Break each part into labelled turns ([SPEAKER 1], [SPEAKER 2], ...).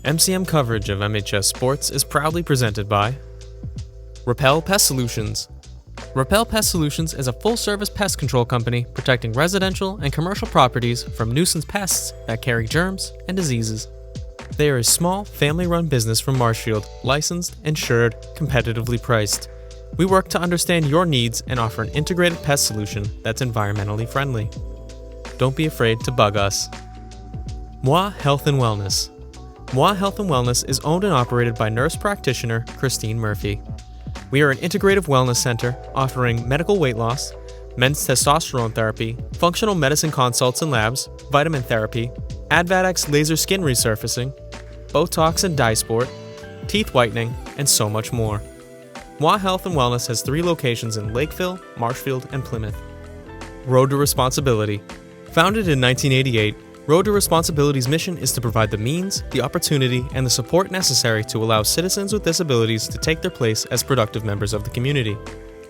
[SPEAKER 1] MCM coverage of MHS Sports is proudly presented by Repel Pest Solutions. Repel Pest Solutions is a full-service pest control company protecting residential and commercial properties from nuisance pests that carry germs and diseases. They are a small, family-run business from Marshfield, licensed, insured, competitively priced. We work to understand your needs and offer an integrated pest solution that's environmentally friendly. Don't be afraid to bug us. Moi Health and Wellness. Moi Health and Wellness is owned and operated by nurse practitioner Christine Murphy. We are an integrative wellness center offering medical weight loss, men's testosterone therapy, functional medicine consults and labs, vitamin therapy, Advadex laser skin resurfacing, Botox and dye sport, teeth whitening, and so much more. Moi Health and Wellness has 3 locations in Lakeville, Marshfield, and Plymouth. Road to Responsibility. Founded in 1988, Road to Responsibility's mission is to provide the means, the opportunity, and the support necessary to allow citizens with disabilities to take their place as productive members of the community.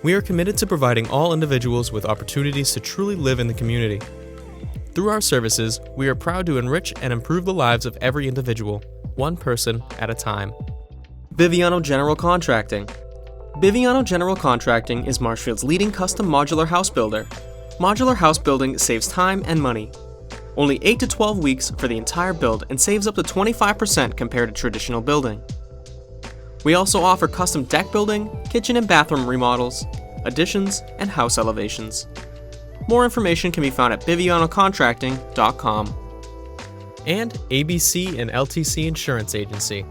[SPEAKER 1] We are committed to providing all individuals with opportunities to truly live in the community. Through our services, we are proud to enrich and improve the lives of every individual, one person at a time. Biviano General Contracting. Biviano General Contracting is Marshfield's leading custom modular house builder. Modular house building saves time and money. Only 8 to 12 weeks for the entire build and saves up to 25% compared to traditional building. We also offer custom deck building, kitchen and bathroom remodels, additions, and house elevations. More information can be found at bivianocontracting.com. And ABC and LTC Insurance Agency.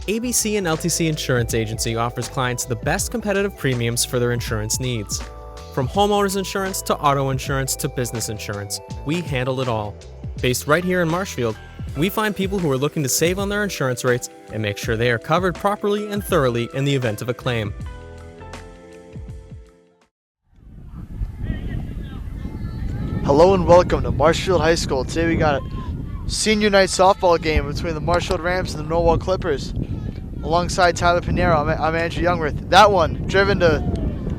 [SPEAKER 1] ABC and LTC Insurance Agency offers clients the best competitive premiums for their insurance needs. From homeowners insurance to auto insurance to business insurance, we handle it all. Based right here in Marshfield, we find people who are looking to save on their insurance rates and make sure they are covered properly and thoroughly in the event of a claim.
[SPEAKER 2] Hello and welcome to Marshfield High School. Today we got a senior night softball game between the Marshfield Rams and the Norwell Clippers. Alongside Tyler Pinheiro, I'm Andrew Youngworth. That one driven to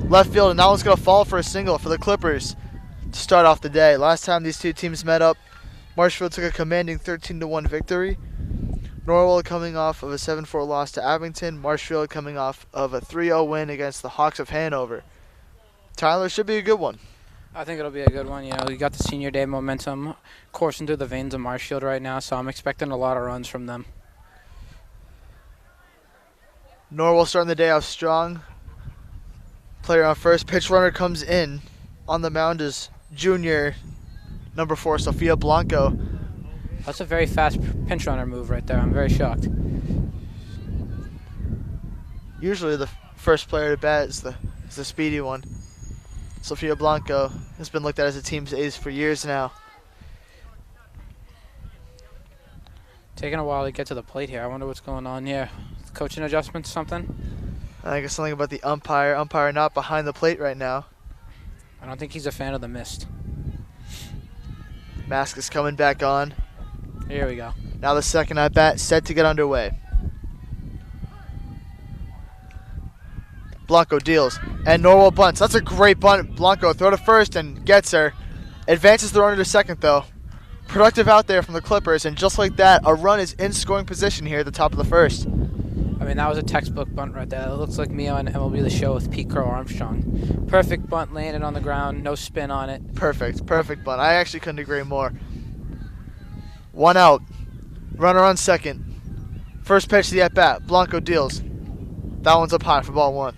[SPEAKER 2] left field, and that one's going to fall for a single for the Clippers to start off the day. Last time these two teams met up, Marshfield took a commanding 13-1 victory. Norwell coming off of a 7-4 loss to Abington. Marshfield coming off of a 3-0 win against the Hawks of Hanover. Tyler, should be a good one.
[SPEAKER 3] I think it'll be a good one. You know, we got the senior day momentum coursing through the veins of Marshfield right now, so I'm expecting a lot of runs from them.
[SPEAKER 2] Norwell starting the day off strong. Player on first. Pitch runner comes in. On the mound is junior number 4, Sofia Blanco.
[SPEAKER 3] That's a very fast pinch runner move right there. I'm very shocked.
[SPEAKER 2] Usually the first player to bat is the speedy one. Sofia Blanco has been looked at as a team's ace for years now.
[SPEAKER 3] Taking a while to get to the plate here. I wonder what's going on here. Coaching adjustments, something?
[SPEAKER 2] I guess something about the umpire. Umpire not behind the plate right now.
[SPEAKER 3] I don't think he's a fan of the mist.
[SPEAKER 2] Mask is coming back on.
[SPEAKER 3] Here we go.
[SPEAKER 2] Now the second at bat set to get underway. Blanco deals, and Norwell bunts. That's a great bunt. Blanco throw to first and gets her. Advances the runner to second though. Productive out there from the Clippers, and just like that, a run is in scoring position here at the top of the first.
[SPEAKER 3] I mean, that was a textbook bunt right there. It looks like me on MLB The Show with Pete Crow Armstrong. Perfect bunt, landed on the ground, no spin on it.
[SPEAKER 2] Perfect bunt. I actually couldn't agree more. 1 out. Runner on second. First pitch to the at-bat. Blanco deals. That one's up high for ball 1.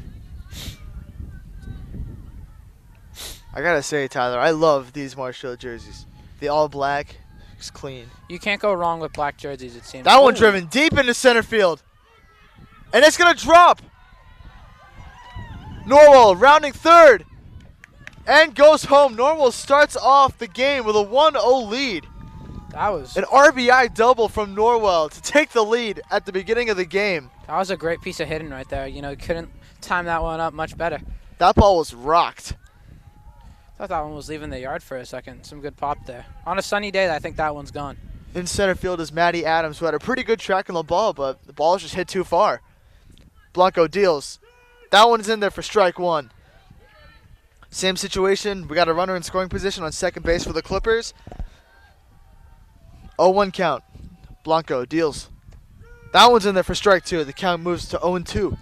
[SPEAKER 2] I gotta say, Tyler, I love these Marshfield jerseys. The all black is clean.
[SPEAKER 3] You can't go wrong with black jerseys, it seems.
[SPEAKER 2] That one driven deep into center field. And it's going to drop. Norwell rounding third and goes home. Norwell starts off the game with a 1-0 lead.
[SPEAKER 3] That was
[SPEAKER 2] an RBI double from Norwell to take the lead at the beginning of the game.
[SPEAKER 3] That was a great piece of hitting right there. You know, couldn't time that one up much better.
[SPEAKER 2] That ball was rocked.
[SPEAKER 3] I thought that one was leaving the yard for a second. Some good pop there. On a sunny day, I think that one's gone.
[SPEAKER 2] In center field is Maddie Adams, who had a pretty good track on the ball, but the ball just hit too far. Blanco deals. That one's in there for strike 1. Same situation. We got a runner in scoring position on second base for the Clippers. 0-1 count. Blanco deals. That one's in there for strike two. The count moves to 0-2.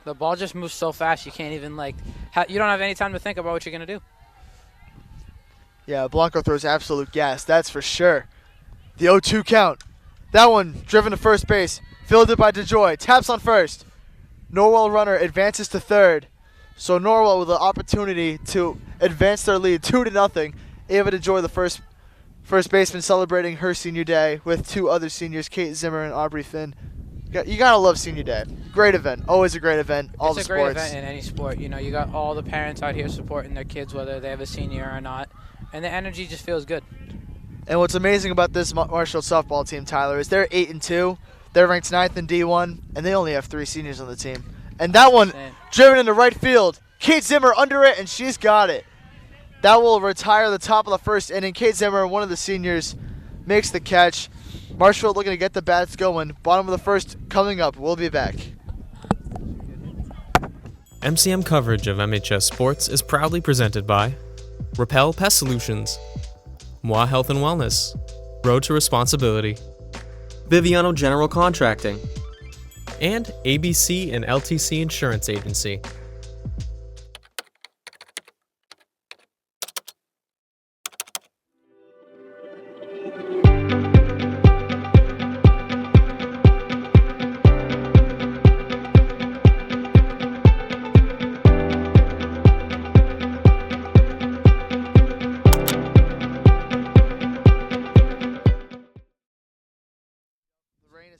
[SPEAKER 3] The ball just moves so fast you can't even you don't have any time to think about what you're gonna do.
[SPEAKER 2] Yeah, Blanco throws absolute gas. That's for sure. The 0-2 count. That one driven to first base. Fielded by DeJoy. Taps on first. Norwell runner advances to third. So Norwell with the opportunity to advance their lead 2-0. Ava DeJoy, the first baseman, celebrating her senior day with two other seniors, Kate Zimmer and Aubrey Finn. You gotta love senior day. Great event. Always a great event. All the sports.
[SPEAKER 3] It's a great event in any sport. You know, you got all the parents out here supporting their kids, whether they have a senior or not, and the energy just feels good.
[SPEAKER 2] And what's amazing about this Marshall softball team, Tyler, is they're 8-2. They're ranked 9th in D1, and they only have 3 seniors on the team. And that one, driven into right field. Kate Zimmer under it, and she's got it. That will retire the top of the first inning. Kate Zimmer, one of the seniors, makes the catch. Marshall looking to get the bats going. Bottom of the first coming up. We'll be back.
[SPEAKER 1] MCM coverage of MHS Sports is proudly presented by Repel Pest Solutions, Moi Health and Wellness, Road to Responsibility,
[SPEAKER 4] Biviano General Contracting,
[SPEAKER 1] and ABC and LTC Insurance Agency.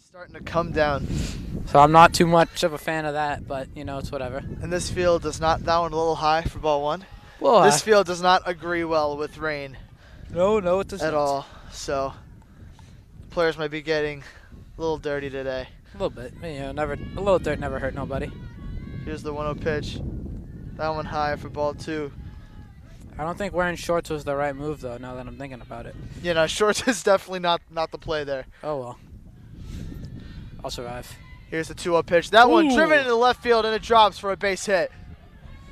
[SPEAKER 2] Starting to come down.
[SPEAKER 3] So I'm not too much of a fan of that, but you know, it's whatever.
[SPEAKER 2] And this field does not, that one a little high for ball one.
[SPEAKER 3] Well,
[SPEAKER 2] this field does not agree well with rain.
[SPEAKER 3] No, it doesn't.
[SPEAKER 2] At all. So players might be getting a little dirty today.
[SPEAKER 3] A little bit. You know, a little dirt never hurt nobody.
[SPEAKER 2] Here's the 1-0 pitch. That one high for ball two.
[SPEAKER 3] I don't think wearing shorts was the right move, though, now that I'm thinking about it.
[SPEAKER 2] You know, shorts is definitely not the play there.
[SPEAKER 3] Oh, well. I'll survive.
[SPEAKER 2] Here's the 2-0 pitch. That one driven into left field, and it drops for a base hit.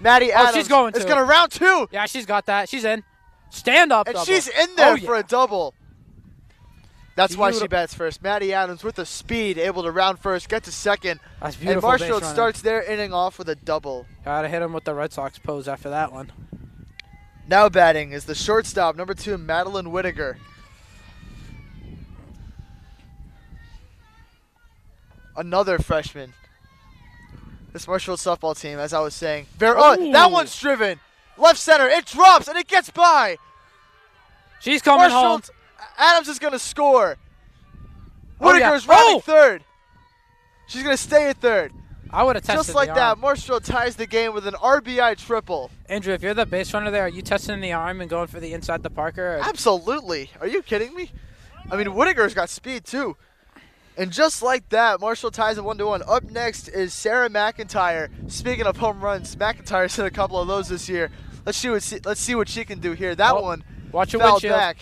[SPEAKER 2] Maddie Adams
[SPEAKER 3] she's going
[SPEAKER 2] is going to round two.
[SPEAKER 3] Yeah, she's got that. She's in. Stand up
[SPEAKER 2] and
[SPEAKER 3] double.
[SPEAKER 2] She's in there
[SPEAKER 3] yeah.
[SPEAKER 2] for a double. That's why she bats first. Maddie Adams with the speed, able to round first, get to second.
[SPEAKER 3] That's beautiful.
[SPEAKER 2] And Marshall starts their inning off with a double.
[SPEAKER 3] Gotta hit him with the Red Sox pose after that one.
[SPEAKER 2] Now batting is the shortstop, number 2, Madeline Whittaker. Another freshman. This Marshall softball team, as I was saying. That one's driven. Left center. It drops, and it gets by.
[SPEAKER 3] She's coming home.
[SPEAKER 2] Adams is going to score. Whittaker's running third. She's going to stay at third.
[SPEAKER 3] I would have tested
[SPEAKER 2] just like that. Marshall ties the game with an RBI triple.
[SPEAKER 3] Andrew, if you're the base runner there, are you testing the arm and going for the inside the Parker? Or?
[SPEAKER 2] Absolutely. Are you kidding me? I mean, Whittaker's got speed, too. And just like that, Marshall ties it 1-1. Up next is Sarah McIntyre. Speaking of home runs, McIntyre's hit a couple of those this year. Let's see what she can do here. That one
[SPEAKER 3] watch your
[SPEAKER 2] fouled
[SPEAKER 3] windshield.
[SPEAKER 2] back.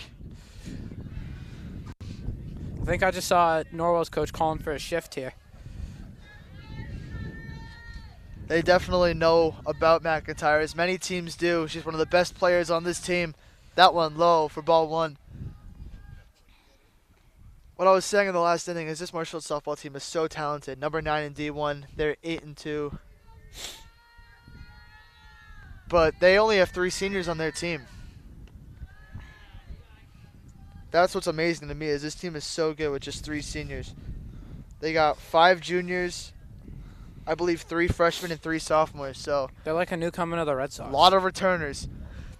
[SPEAKER 3] I think I just saw Norwell's coach calling for a shift here.
[SPEAKER 2] They definitely know about McIntyre, as many teams do. She's one of the best players on this team. That one low for ball one. What I was saying in the last inning is this Marshall softball team is so talented. Number 9 in D1, they're 8-2. But they only have 3 seniors on their team. That's what's amazing to me, is this team is so good with just 3 seniors. They got 5 juniors, I believe 3 freshmen and 3 sophomores. So
[SPEAKER 3] they're like a newcomer to the Red Sox.
[SPEAKER 2] A lot of returners.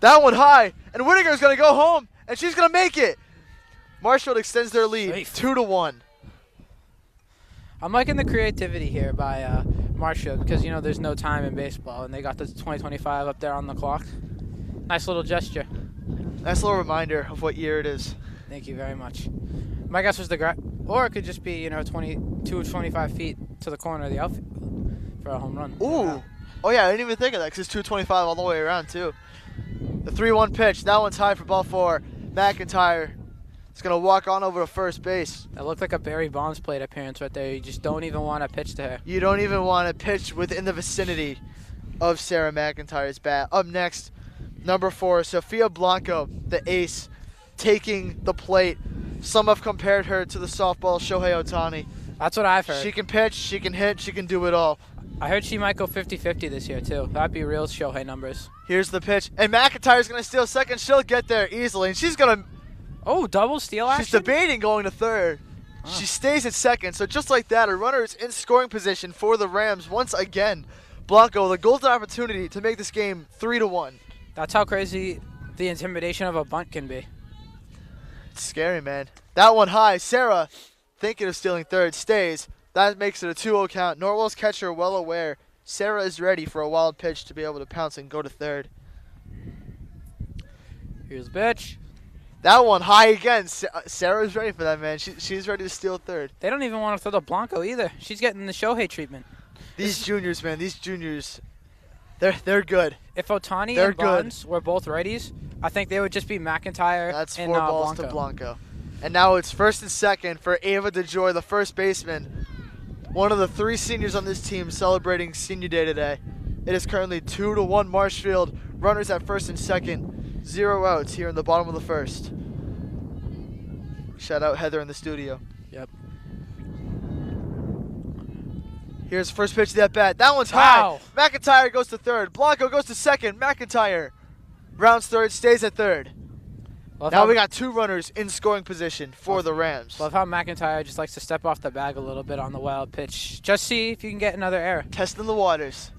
[SPEAKER 2] That one high, and Whittaker's going to go home, and she's going to make it. Marshall extends their lead 2-1.
[SPEAKER 3] I'm liking the creativity here by Marshall because, you know, there's no time in baseball, and they got the 2025 up there on the clock. Nice little gesture.
[SPEAKER 2] Nice little reminder of what year it is.
[SPEAKER 3] Thank you very much. My guess was or it could just be, you know, 22 or 25 feet to the corner of the outfield for a home run.
[SPEAKER 2] Ooh. Yeah. Oh, yeah, I didn't even think of that because it's 225 all the way around, too. The 3-1 pitch. That one's high for ball 4. McIntyre is going to walk on over to first base.
[SPEAKER 3] That looked like a Barry Bonds plate appearance right there. You just don't even want to pitch to her.
[SPEAKER 2] You don't even want to pitch within the vicinity of Sarah McIntyre's bat. Up next, number 4, Sofia Blanco, the ace, taking the plate. Some have compared her to the softball Shohei Ohtani.
[SPEAKER 3] That's what I've heard.
[SPEAKER 2] She can pitch, she can hit, she can do it all.
[SPEAKER 3] I heard she might go 50-50 this year, too. That'd be real Shohei numbers.
[SPEAKER 2] Here's the pitch. And McIntyre's going to steal second. She'll get there easily. And she's going to...
[SPEAKER 3] Oh, double steal action?
[SPEAKER 2] She's debating going to third. Oh. She stays at second. So just like that, a runner is in scoring position for the Rams once again. Blanco, the golden opportunity to make this game 3-1.
[SPEAKER 3] That's how crazy the intimidation of a bunt can be.
[SPEAKER 2] It's scary, man. That one high. Sarah, thinking of stealing third, stays. That makes it a 2-0 count. Norwell's catcher well aware. Sarah is ready for a wild pitch to be able to pounce and go to third.
[SPEAKER 3] Here's the pitch.
[SPEAKER 2] That one high again. Sarah's ready for that, man. She's ready to steal third.
[SPEAKER 3] They don't even want to throw the Blanco either. She's getting the Shohei treatment.
[SPEAKER 2] These juniors, man. These juniors, they're good.
[SPEAKER 3] If Otani and Bonds were both righties, I think they would just be McIntyre.
[SPEAKER 2] That's
[SPEAKER 3] and
[SPEAKER 2] 4 balls
[SPEAKER 3] Blanco.
[SPEAKER 2] to Blanco. And now it's first and second for Ava DeJoy, the first baseman. One of the 3 seniors on this team celebrating senior day today. It is currently 2-1 Marshfield. Runners at first and second. 0 outs here in the bottom of the first. Shout out Heather in the studio.
[SPEAKER 3] Yep.
[SPEAKER 2] Here's the first pitch of that bat. That one's
[SPEAKER 3] Wow.
[SPEAKER 2] high. McIntyre goes to third. Blanco goes to second. McIntyre rounds third, stays at third. Now we got 2 runners in scoring position for the Rams.
[SPEAKER 3] Love how McIntyre just likes to step off the bag a little bit on the wild pitch. Just see if you can get another error.
[SPEAKER 2] Testing the waters.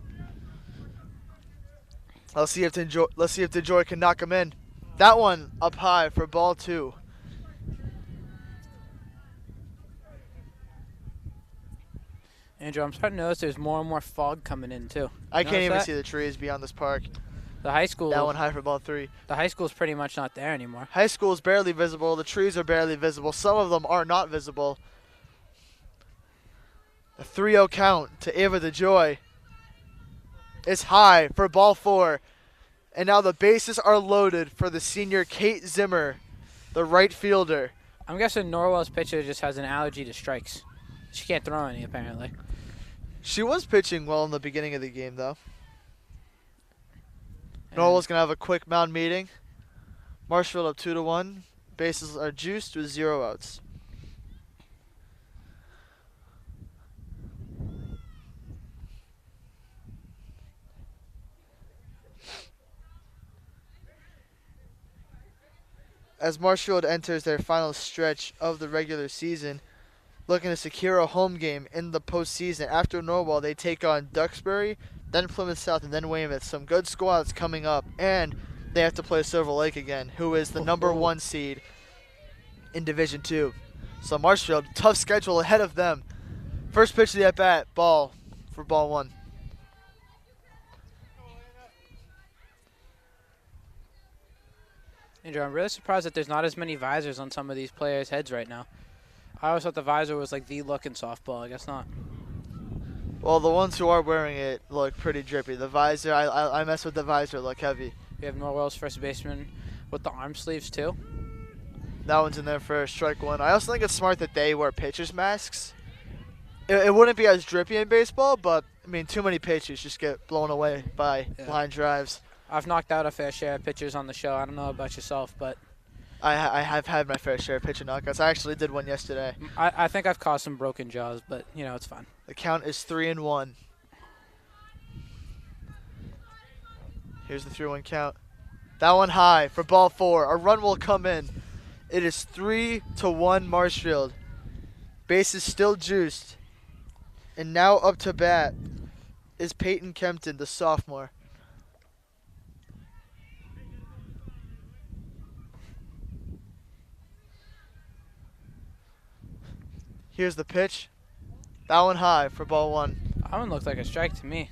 [SPEAKER 2] Let's see if DeJoy can knock him in. That one up high for ball 2.
[SPEAKER 3] Andrew, I'm starting to notice there's more and more fog coming in too.
[SPEAKER 2] I can't even see the trees beyond this park.
[SPEAKER 3] The high school.
[SPEAKER 2] That one high for ball 3.
[SPEAKER 3] The high school's pretty much not there anymore.
[SPEAKER 2] High school is barely visible. The trees are barely visible. Some of them are not visible. A 3-0 count to Ava DeJoy. It's high for ball 4. And now the bases are loaded for the senior Kate Zimmer, the right fielder.
[SPEAKER 3] I'm guessing Norwell's pitcher just has an allergy to strikes. She can't throw any, apparently.
[SPEAKER 2] She was pitching well in the beginning of the game, though. Norwell's going to have a quick mound meeting. Marshfield up 2-1. Bases are juiced with 0 outs. As Marshfield enters their final stretch of the regular season, looking to secure a home game in the postseason. After Norwell, they take on Duxbury, then Plymouth South, and then Weymouth. Some good squads coming up, and they have to play Silver Lake again, who is the number 1 seed in Division 2. So Marshfield, tough schedule ahead of them. First pitch of the at-bat, ball for ball 1.
[SPEAKER 3] Andrew, I'm really surprised that there's not as many visors on some of these players' heads right now. I always thought the visor was like the look in softball. I guess not.
[SPEAKER 2] Well, the ones who are wearing it look pretty drippy. The visor, I mess with the visor look heavy.
[SPEAKER 3] We have Norwell's first baseman with the arm sleeves too.
[SPEAKER 2] That one's in there for strike 1. I also think it's smart that they wear pitchers' masks. It wouldn't be as drippy in baseball, but, I mean, too many pitchers just get blown away by line drives.
[SPEAKER 3] I've knocked out a fair share of pitchers on the show. I don't know about yourself, but
[SPEAKER 2] I have had my fair share of pitcher knockouts. I actually did one yesterday.
[SPEAKER 3] I think I've caused some broken jaws, but, you know, it's fine.
[SPEAKER 2] The count is 3-1. Here's the 3-1 count. That one high for ball 4. A run will come in. It is 3-1 Marshfield. Base is still juiced. And now up to bat is Peyton Kempton, the sophomore. Here's the pitch. That one high for ball 1.
[SPEAKER 3] That one looked like a strike to me.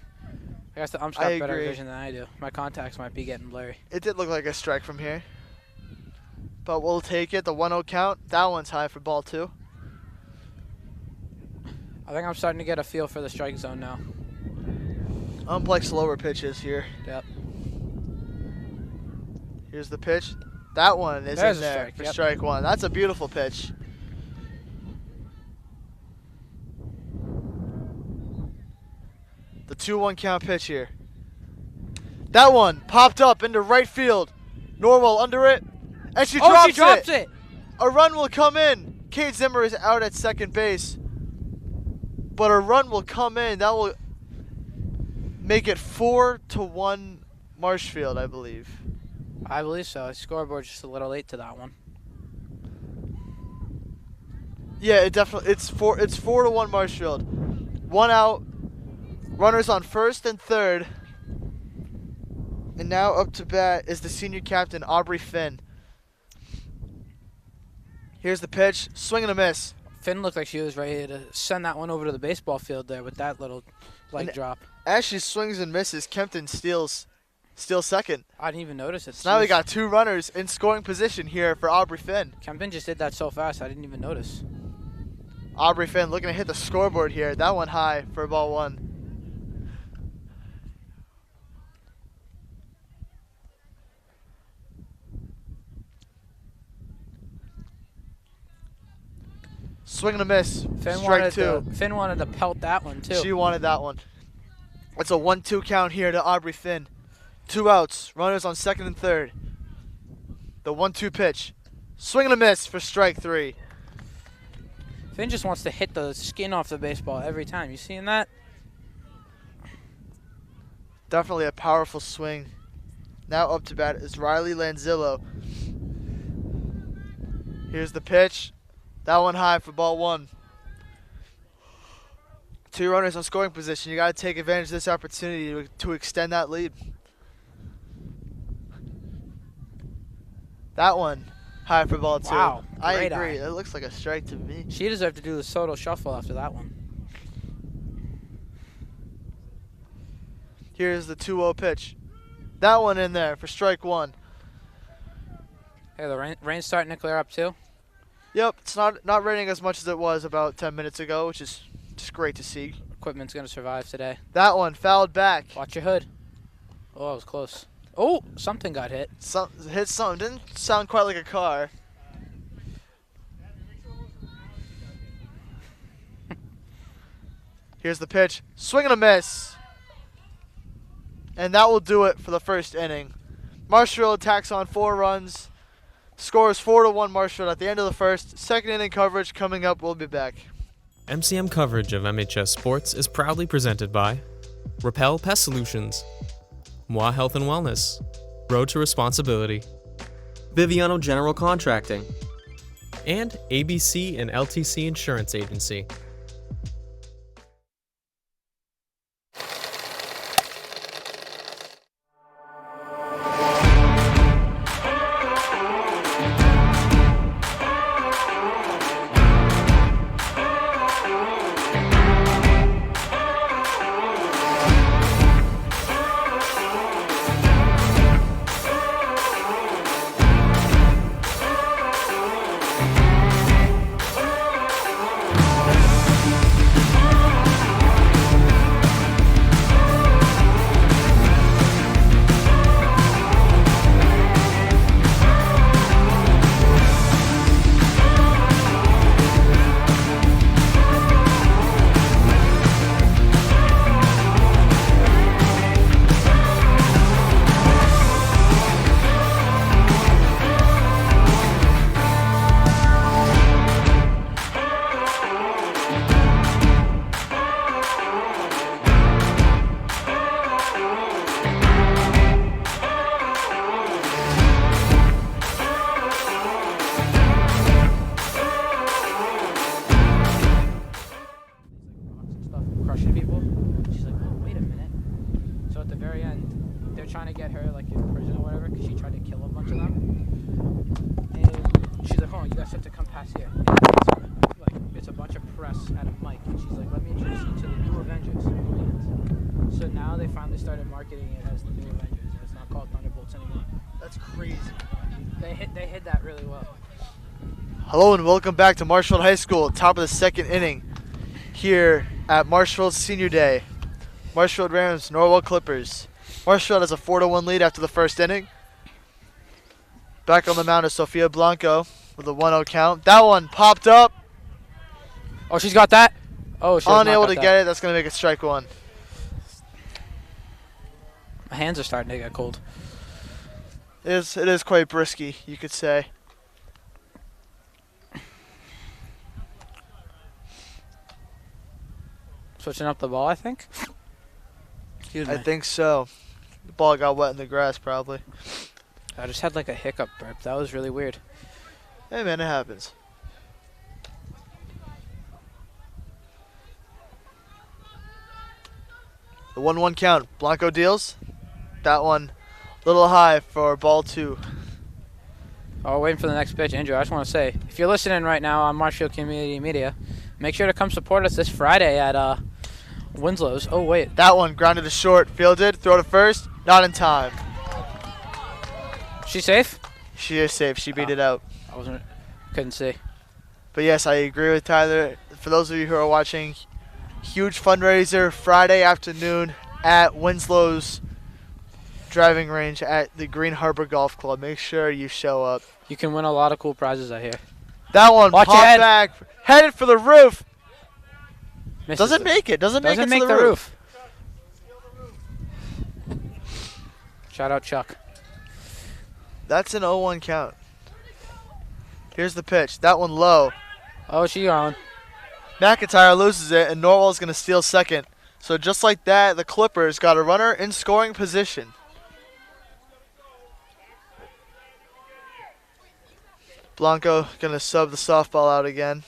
[SPEAKER 3] I guess the ump's got better vision than I do. My contacts might be getting blurry.
[SPEAKER 2] It did look like a strike from here. But we'll take it. The 1-0 count. That one's high for ball 2.
[SPEAKER 3] I think I'm starting to get a feel for the strike zone now.
[SPEAKER 2] Like slower pitches here.
[SPEAKER 3] Yep.
[SPEAKER 2] Here's the pitch. That one is
[SPEAKER 3] There's
[SPEAKER 2] in there
[SPEAKER 3] strike,
[SPEAKER 2] for
[SPEAKER 3] yep.
[SPEAKER 2] strike 1. That's a beautiful pitch. The 2-1 count pitch here. That one popped up into right field. Norwell under it. And she drops
[SPEAKER 3] it.
[SPEAKER 2] A run will come in. Kate Zimmer is out at second base. but a run will come in. That will make it 4-1 Marshfield, I believe.
[SPEAKER 3] I believe so. Scoreboard's just a little late to that one.
[SPEAKER 2] Yeah, it's 4-1 Marshfield. 1 out. Runners on first and third. And now up to bat is the senior captain, Aubrey Finn. Here's the pitch. Swing and a miss.
[SPEAKER 3] Finn looked like she was ready to send that one over to the baseball field there with that little leg drop.
[SPEAKER 2] As she swings and misses, Kempton steals second.
[SPEAKER 3] I didn't even notice it.
[SPEAKER 2] So now we got 2 runners in scoring position here for Aubrey Finn.
[SPEAKER 3] Kempton just did that so fast, I didn't even notice.
[SPEAKER 2] Aubrey Finn looking to hit the scoreboard here. That one high for ball 1. Swing and a miss. Strike 2.
[SPEAKER 3] Finn wanted to pelt that one, too.
[SPEAKER 2] She wanted that one. It's a 1-2 count here to Aubrey Finn. 2 outs. Runners on second and third. The 1-2 pitch. Swing and a miss for strike 3.
[SPEAKER 3] Finn just wants to hit the skin off the baseball every time. You seeing that?
[SPEAKER 2] Definitely a powerful swing. Now up to bat is Riley Lanzillo. Here's the pitch. That one high for ball 1. 2 runners on scoring position. You got to take advantage of this opportunity to extend that lead. That one high for ball 2.
[SPEAKER 3] Wow,
[SPEAKER 2] I
[SPEAKER 3] great
[SPEAKER 2] agree.
[SPEAKER 3] eye.
[SPEAKER 2] It looks like a strike to me.
[SPEAKER 3] She deserved to do the Soto shuffle after that one.
[SPEAKER 2] Here's the 2-0 pitch. That one in there for strike 1.
[SPEAKER 3] Hey, the rain's starting to clear up too.
[SPEAKER 2] Yep, it's not raining as much as it was about 10 minutes ago, which is just great to see.
[SPEAKER 3] Equipment's gonna survive today.
[SPEAKER 2] That one fouled back.
[SPEAKER 3] Watch your hood. Oh, it was close. Oh, something got hit.
[SPEAKER 2] Hit something. Didn't sound quite like a car. Here's the pitch. Swing and a miss. And that will do it for the first inning. Marshfield attacks on 4 runs. Scores 4-1 Marshfield at the end of the first. Second inning coverage coming up. We'll be back.
[SPEAKER 1] MCM coverage of MHS Sports is proudly presented by Repel Pest Solutions, Moi Health and Wellness, Road to Responsibility,
[SPEAKER 4] Biviano General Contracting,
[SPEAKER 1] and ABC and LTC Insurance Agency.
[SPEAKER 3] trying to get her like in prison or whatever because she tried to kill a bunch of them. And she's like, "Oh, you guys have to come past here." And it's a bunch of press at a mic, and she's like, "Let me introduce you to the new Avengers." So now they finally started marketing it as the new Avengers, and it's not called Thunderbolts anymore.
[SPEAKER 2] That's crazy.
[SPEAKER 3] They hid that really well.
[SPEAKER 2] Hello and welcome back to Marshfield High School, top of the second inning here at Marshfield's Senior Day. Marshfield Rams, Norwell Clippers. Marshfield has a 4-1 lead after the first inning. Back on the mound is Sofia Blanco with a 1-0 count. That one popped up.
[SPEAKER 3] Oh, she's got that? Oh, she
[SPEAKER 2] unable to get it. That's going to make it strike one.
[SPEAKER 3] My hands are starting to get cold.
[SPEAKER 2] It is quite brisky, you could say.
[SPEAKER 3] Switching up the ball, I think. Excuse me.
[SPEAKER 2] I think so. The ball got wet in the grass, probably.
[SPEAKER 3] I just had like a hiccup burp. That was really weird.
[SPEAKER 2] Hey, man, it happens. The 1-1 count. Blanco deals. That one a little high for ball 2.
[SPEAKER 3] Oh, waiting for the next pitch. Andrew, I just want to say, if you're listening right now on Marshfield Community Media, make sure to come support us this Friday at Winslow's. Oh, wait.
[SPEAKER 2] That one grounded to short. Fielded. Throw to first. Not in time.
[SPEAKER 3] She safe?
[SPEAKER 2] She is safe. She beat it out.
[SPEAKER 3] Couldn't see.
[SPEAKER 2] But yes, I agree with Tyler. For those of you who are watching, huge fundraiser Friday afternoon at Winslow's driving range at the Green Harbor Golf Club. Make sure you show up.
[SPEAKER 3] You can win a lot of cool prizes out here.
[SPEAKER 2] That one
[SPEAKER 3] Watch
[SPEAKER 2] popped
[SPEAKER 3] your head.
[SPEAKER 2] back, headed for the roof.
[SPEAKER 3] Misses
[SPEAKER 2] Doesn't
[SPEAKER 3] it.
[SPEAKER 2] make it. Doesn't make it
[SPEAKER 3] make
[SPEAKER 2] to
[SPEAKER 3] the
[SPEAKER 2] the roof.
[SPEAKER 3] Shout out Chuck.
[SPEAKER 2] That's an 0-1 count. Here's the pitch. That one low.
[SPEAKER 3] Oh, she gone.
[SPEAKER 2] McIntyre loses it, and Norwell's going to steal second. So just like that, the Clippers got a runner in scoring position. Blanco going to sub the softball out again.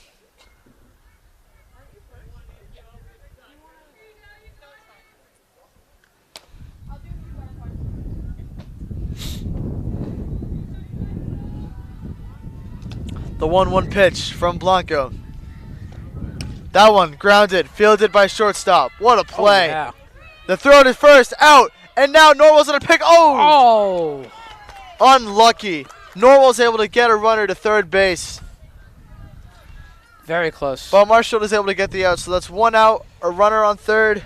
[SPEAKER 2] The 1-1 pitch from Blanco. That one grounded, fielded by shortstop. What a play.
[SPEAKER 3] Oh, yeah.
[SPEAKER 2] The throw to first, out, and now Norwell's going to pick. Oh!
[SPEAKER 3] Oh!
[SPEAKER 2] Unlucky. Norwell's able to get a runner to third base.
[SPEAKER 3] Very close.
[SPEAKER 2] But Marshall is able to get the out, so that's 1 out, a runner on third.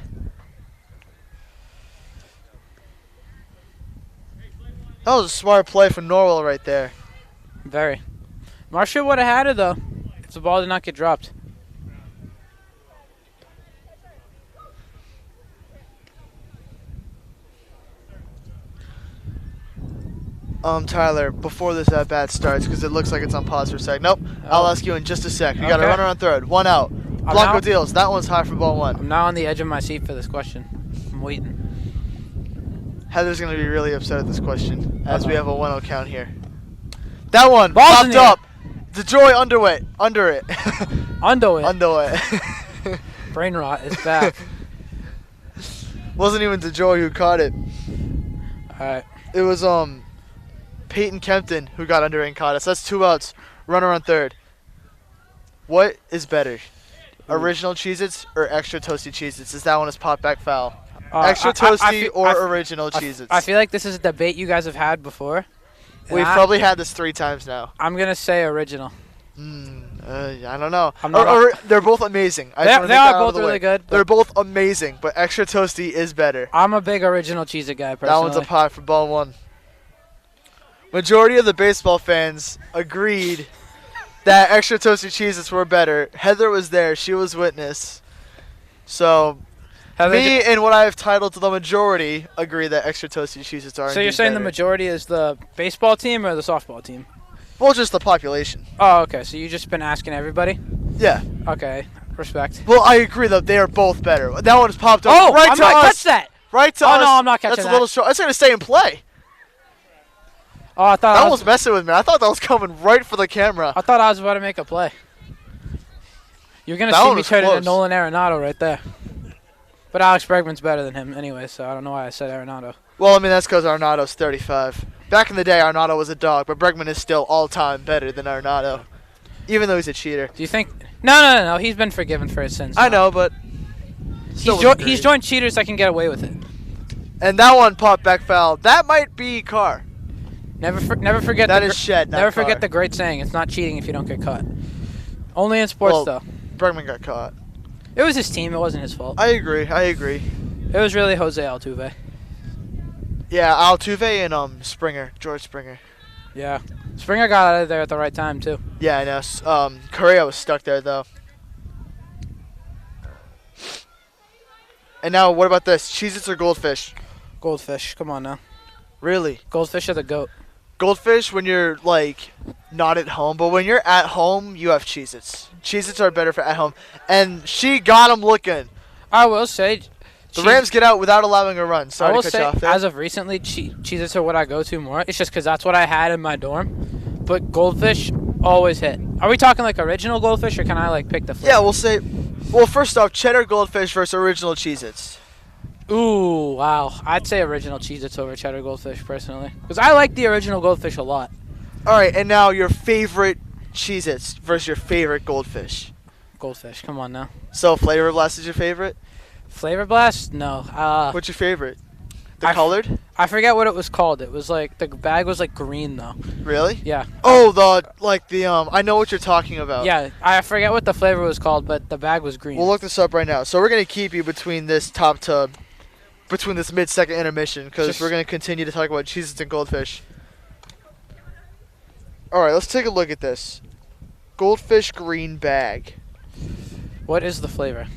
[SPEAKER 2] That was a smart play from Norwell right there.
[SPEAKER 3] Very. Marshall would have had it, though, if the ball did not get dropped.
[SPEAKER 2] Tyler, before this at-bat starts, because it looks like it's on pause for a sec. Nope, I'll ask you in just a sec. You got a
[SPEAKER 3] Okay.
[SPEAKER 2] runner on third, 1 out. Blanco deals. That one's high for ball 1.
[SPEAKER 3] I'm now on the edge of my seat for this question. I'm waiting.
[SPEAKER 2] Heather's going to be really upset at this question, as we have a 1-0 count here. That one
[SPEAKER 3] Ball's in
[SPEAKER 2] popped
[SPEAKER 3] the air.
[SPEAKER 2] up. DeJoy under it. Under it.
[SPEAKER 3] Brain rot is back.
[SPEAKER 2] Wasn't even DeJoy who caught it.
[SPEAKER 3] All right.
[SPEAKER 2] It was Peyton Kempton who got under it and caught it. So that's 2 outs. Runner on third. What is better? Original Cheez-Its or extra toasty Cheez-Its? Is that one is popped back foul? Extra toasty or original Cheez-Its?
[SPEAKER 3] I feel like this is a debate you guys have had before.
[SPEAKER 2] We've probably had this 3 times now.
[SPEAKER 3] I'm going to say original.
[SPEAKER 2] I don't know.
[SPEAKER 3] I'm not
[SPEAKER 2] They're both amazing.
[SPEAKER 3] They are both really good.
[SPEAKER 2] They're both amazing, but extra toasty is better.
[SPEAKER 3] I'm a big original Cheez-It guy, personally.
[SPEAKER 2] That one's a pot for ball 1. Majority of the baseball fans agreed that extra toasty Cheez-Its were better. Heather was there. She was witness. So, me and what I have titled the majority agree that extra toasty Cheez-Its are
[SPEAKER 3] So you're saying
[SPEAKER 2] better.
[SPEAKER 3] the majority is the baseball team or the softball team?
[SPEAKER 2] Well, just the population.
[SPEAKER 3] Oh, okay. So you've just been asking everybody?
[SPEAKER 2] Yeah.
[SPEAKER 3] Okay. Respect.
[SPEAKER 2] Well, I agree that they are both better. That one has popped up
[SPEAKER 3] Oh,
[SPEAKER 2] right
[SPEAKER 3] I'm
[SPEAKER 2] to
[SPEAKER 3] not
[SPEAKER 2] us.
[SPEAKER 3] catch that.
[SPEAKER 2] Right to
[SPEAKER 3] Oh,
[SPEAKER 2] us.
[SPEAKER 3] no, I'm not catching
[SPEAKER 2] That's a little short. That's going to stay in play.
[SPEAKER 3] Oh, I thought
[SPEAKER 2] That was messing with me. I thought that was coming right for the camera.
[SPEAKER 3] I thought I was about to make a play. You're going to
[SPEAKER 2] That
[SPEAKER 3] see
[SPEAKER 2] one
[SPEAKER 3] me
[SPEAKER 2] was
[SPEAKER 3] turn into
[SPEAKER 2] close.
[SPEAKER 3] Nolan Arenado right there. But Alex Bregman's better than him anyway, so I don't know why I said Arenado.
[SPEAKER 2] Well, I mean, that's because Arenado's 35. Back in the day, Arenado was a dog, but Bregman is still all-time better than Arenado, even though he's a cheater.
[SPEAKER 3] Do you think... No. He's been forgiven for his sins.
[SPEAKER 2] I know, but
[SPEAKER 3] He's joined cheaters that can get away with it.
[SPEAKER 2] And that one popped back foul. That might be Carr.
[SPEAKER 3] Never forget
[SPEAKER 2] That
[SPEAKER 3] the
[SPEAKER 2] is Shed, not
[SPEAKER 3] Never forget
[SPEAKER 2] Carr.
[SPEAKER 3] the great saying, it's not cheating if you don't get caught. Only in sports,
[SPEAKER 2] Well,
[SPEAKER 3] though.
[SPEAKER 2] Bregman got caught.
[SPEAKER 3] It was his team. It wasn't his fault.
[SPEAKER 2] I agree.
[SPEAKER 3] It was really Jose Altuve.
[SPEAKER 2] Yeah, Altuve and George Springer.
[SPEAKER 3] Yeah. Springer got out of there at the right time, too.
[SPEAKER 2] Yeah, I know. Correa was stuck there, though. And now, what about this? Cheez-Its or Goldfish?
[SPEAKER 3] Goldfish. Come on now.
[SPEAKER 2] Really?
[SPEAKER 3] Goldfish are the GOAT.
[SPEAKER 2] Goldfish when you're, like, not at home. But when you're at home, you have Cheez-Its. Cheez-Its are better for at home. And she got him looking.
[SPEAKER 3] I will say,
[SPEAKER 2] The Rams get out without allowing a run.
[SPEAKER 3] I
[SPEAKER 2] Sorry
[SPEAKER 3] will
[SPEAKER 2] to cut
[SPEAKER 3] say,
[SPEAKER 2] you off there.
[SPEAKER 3] as of recently, Cheez-Its are what I go to more. It's just because that's what I had in my dorm. But Goldfish always hit. Are we talking like original Goldfish, or can I like pick the flavor?
[SPEAKER 2] Yeah, we'll say. Well, first off, cheddar Goldfish versus original Cheez-Its.
[SPEAKER 3] Ooh, wow. I'd say original Cheez-Its over cheddar Goldfish, personally. Because I like the original Goldfish a lot.
[SPEAKER 2] All right, and now your favorite Cheez-Its versus your favorite Goldfish.
[SPEAKER 3] Goldfish, come on now.
[SPEAKER 2] So Flavor Blast is your favorite?
[SPEAKER 3] Flavor Blast? No.
[SPEAKER 2] What's your favorite? The colored?
[SPEAKER 3] I forget what it was called. It was like, the bag was like green, though.
[SPEAKER 2] Really?
[SPEAKER 3] Yeah.
[SPEAKER 2] Oh, I know what you're talking about.
[SPEAKER 3] Yeah, I forget what the flavor was called, but the bag was green.
[SPEAKER 2] We'll look this up right now. So we're going to keep you between this between this mid-second intermission, because we're going to continue to talk about Cheez-Its and Goldfish. All right, let's take a look at this. Goldfish green bag.
[SPEAKER 3] What is the flavor?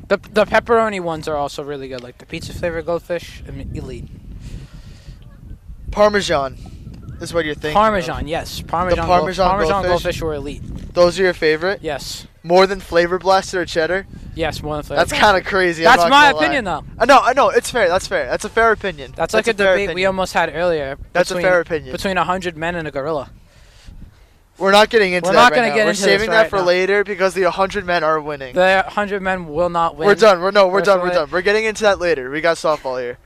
[SPEAKER 3] The pepperoni ones are also really good, like the pizza flavor Goldfish, elite.
[SPEAKER 2] Parmesan is what you're thinking.
[SPEAKER 3] Parmesan,
[SPEAKER 2] of.
[SPEAKER 3] yes. Parmesan
[SPEAKER 2] Parmesan
[SPEAKER 3] Goldfish were elite.
[SPEAKER 2] Those are your favorite?
[SPEAKER 3] Yes.
[SPEAKER 2] More than Flavor Blasted or cheddar?
[SPEAKER 3] Yes, more than flavor.
[SPEAKER 2] That's kind of crazy.
[SPEAKER 3] That's my
[SPEAKER 2] opinion,
[SPEAKER 3] opinion, though.
[SPEAKER 2] I know. It's fair. That's fair. That's a fair opinion.
[SPEAKER 3] That's like a debate we almost had earlier.
[SPEAKER 2] That's a fair opinion.
[SPEAKER 3] Between 100 men and a gorilla.
[SPEAKER 2] We're not getting into
[SPEAKER 3] We're
[SPEAKER 2] that
[SPEAKER 3] not
[SPEAKER 2] right
[SPEAKER 3] gonna
[SPEAKER 2] now.
[SPEAKER 3] get
[SPEAKER 2] We're
[SPEAKER 3] into
[SPEAKER 2] saving
[SPEAKER 3] this
[SPEAKER 2] that
[SPEAKER 3] right
[SPEAKER 2] for
[SPEAKER 3] now.
[SPEAKER 2] later because the 100 men are winning.
[SPEAKER 3] The 100 men will not win.
[SPEAKER 2] We're done. We're done. We're
[SPEAKER 3] personally.
[SPEAKER 2] done. We're getting into that later. We got softball here.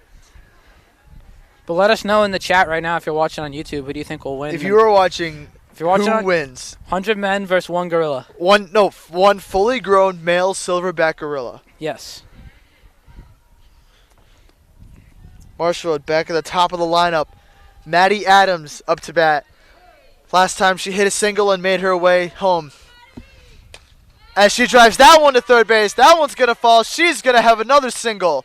[SPEAKER 3] But let us know in the chat right now if you're watching on YouTube. Who do you think will win?
[SPEAKER 2] If you are watching,
[SPEAKER 3] if you're watching
[SPEAKER 2] who wins?
[SPEAKER 3] 100 men versus one gorilla.
[SPEAKER 2] One fully grown male silverback gorilla.
[SPEAKER 3] Yes.
[SPEAKER 2] Marshall back at the top of the lineup. Maddie Adams up to bat. Last time she hit a single and made her way home. As she drives that one to third base, that one's going to fall. She's going to have another single.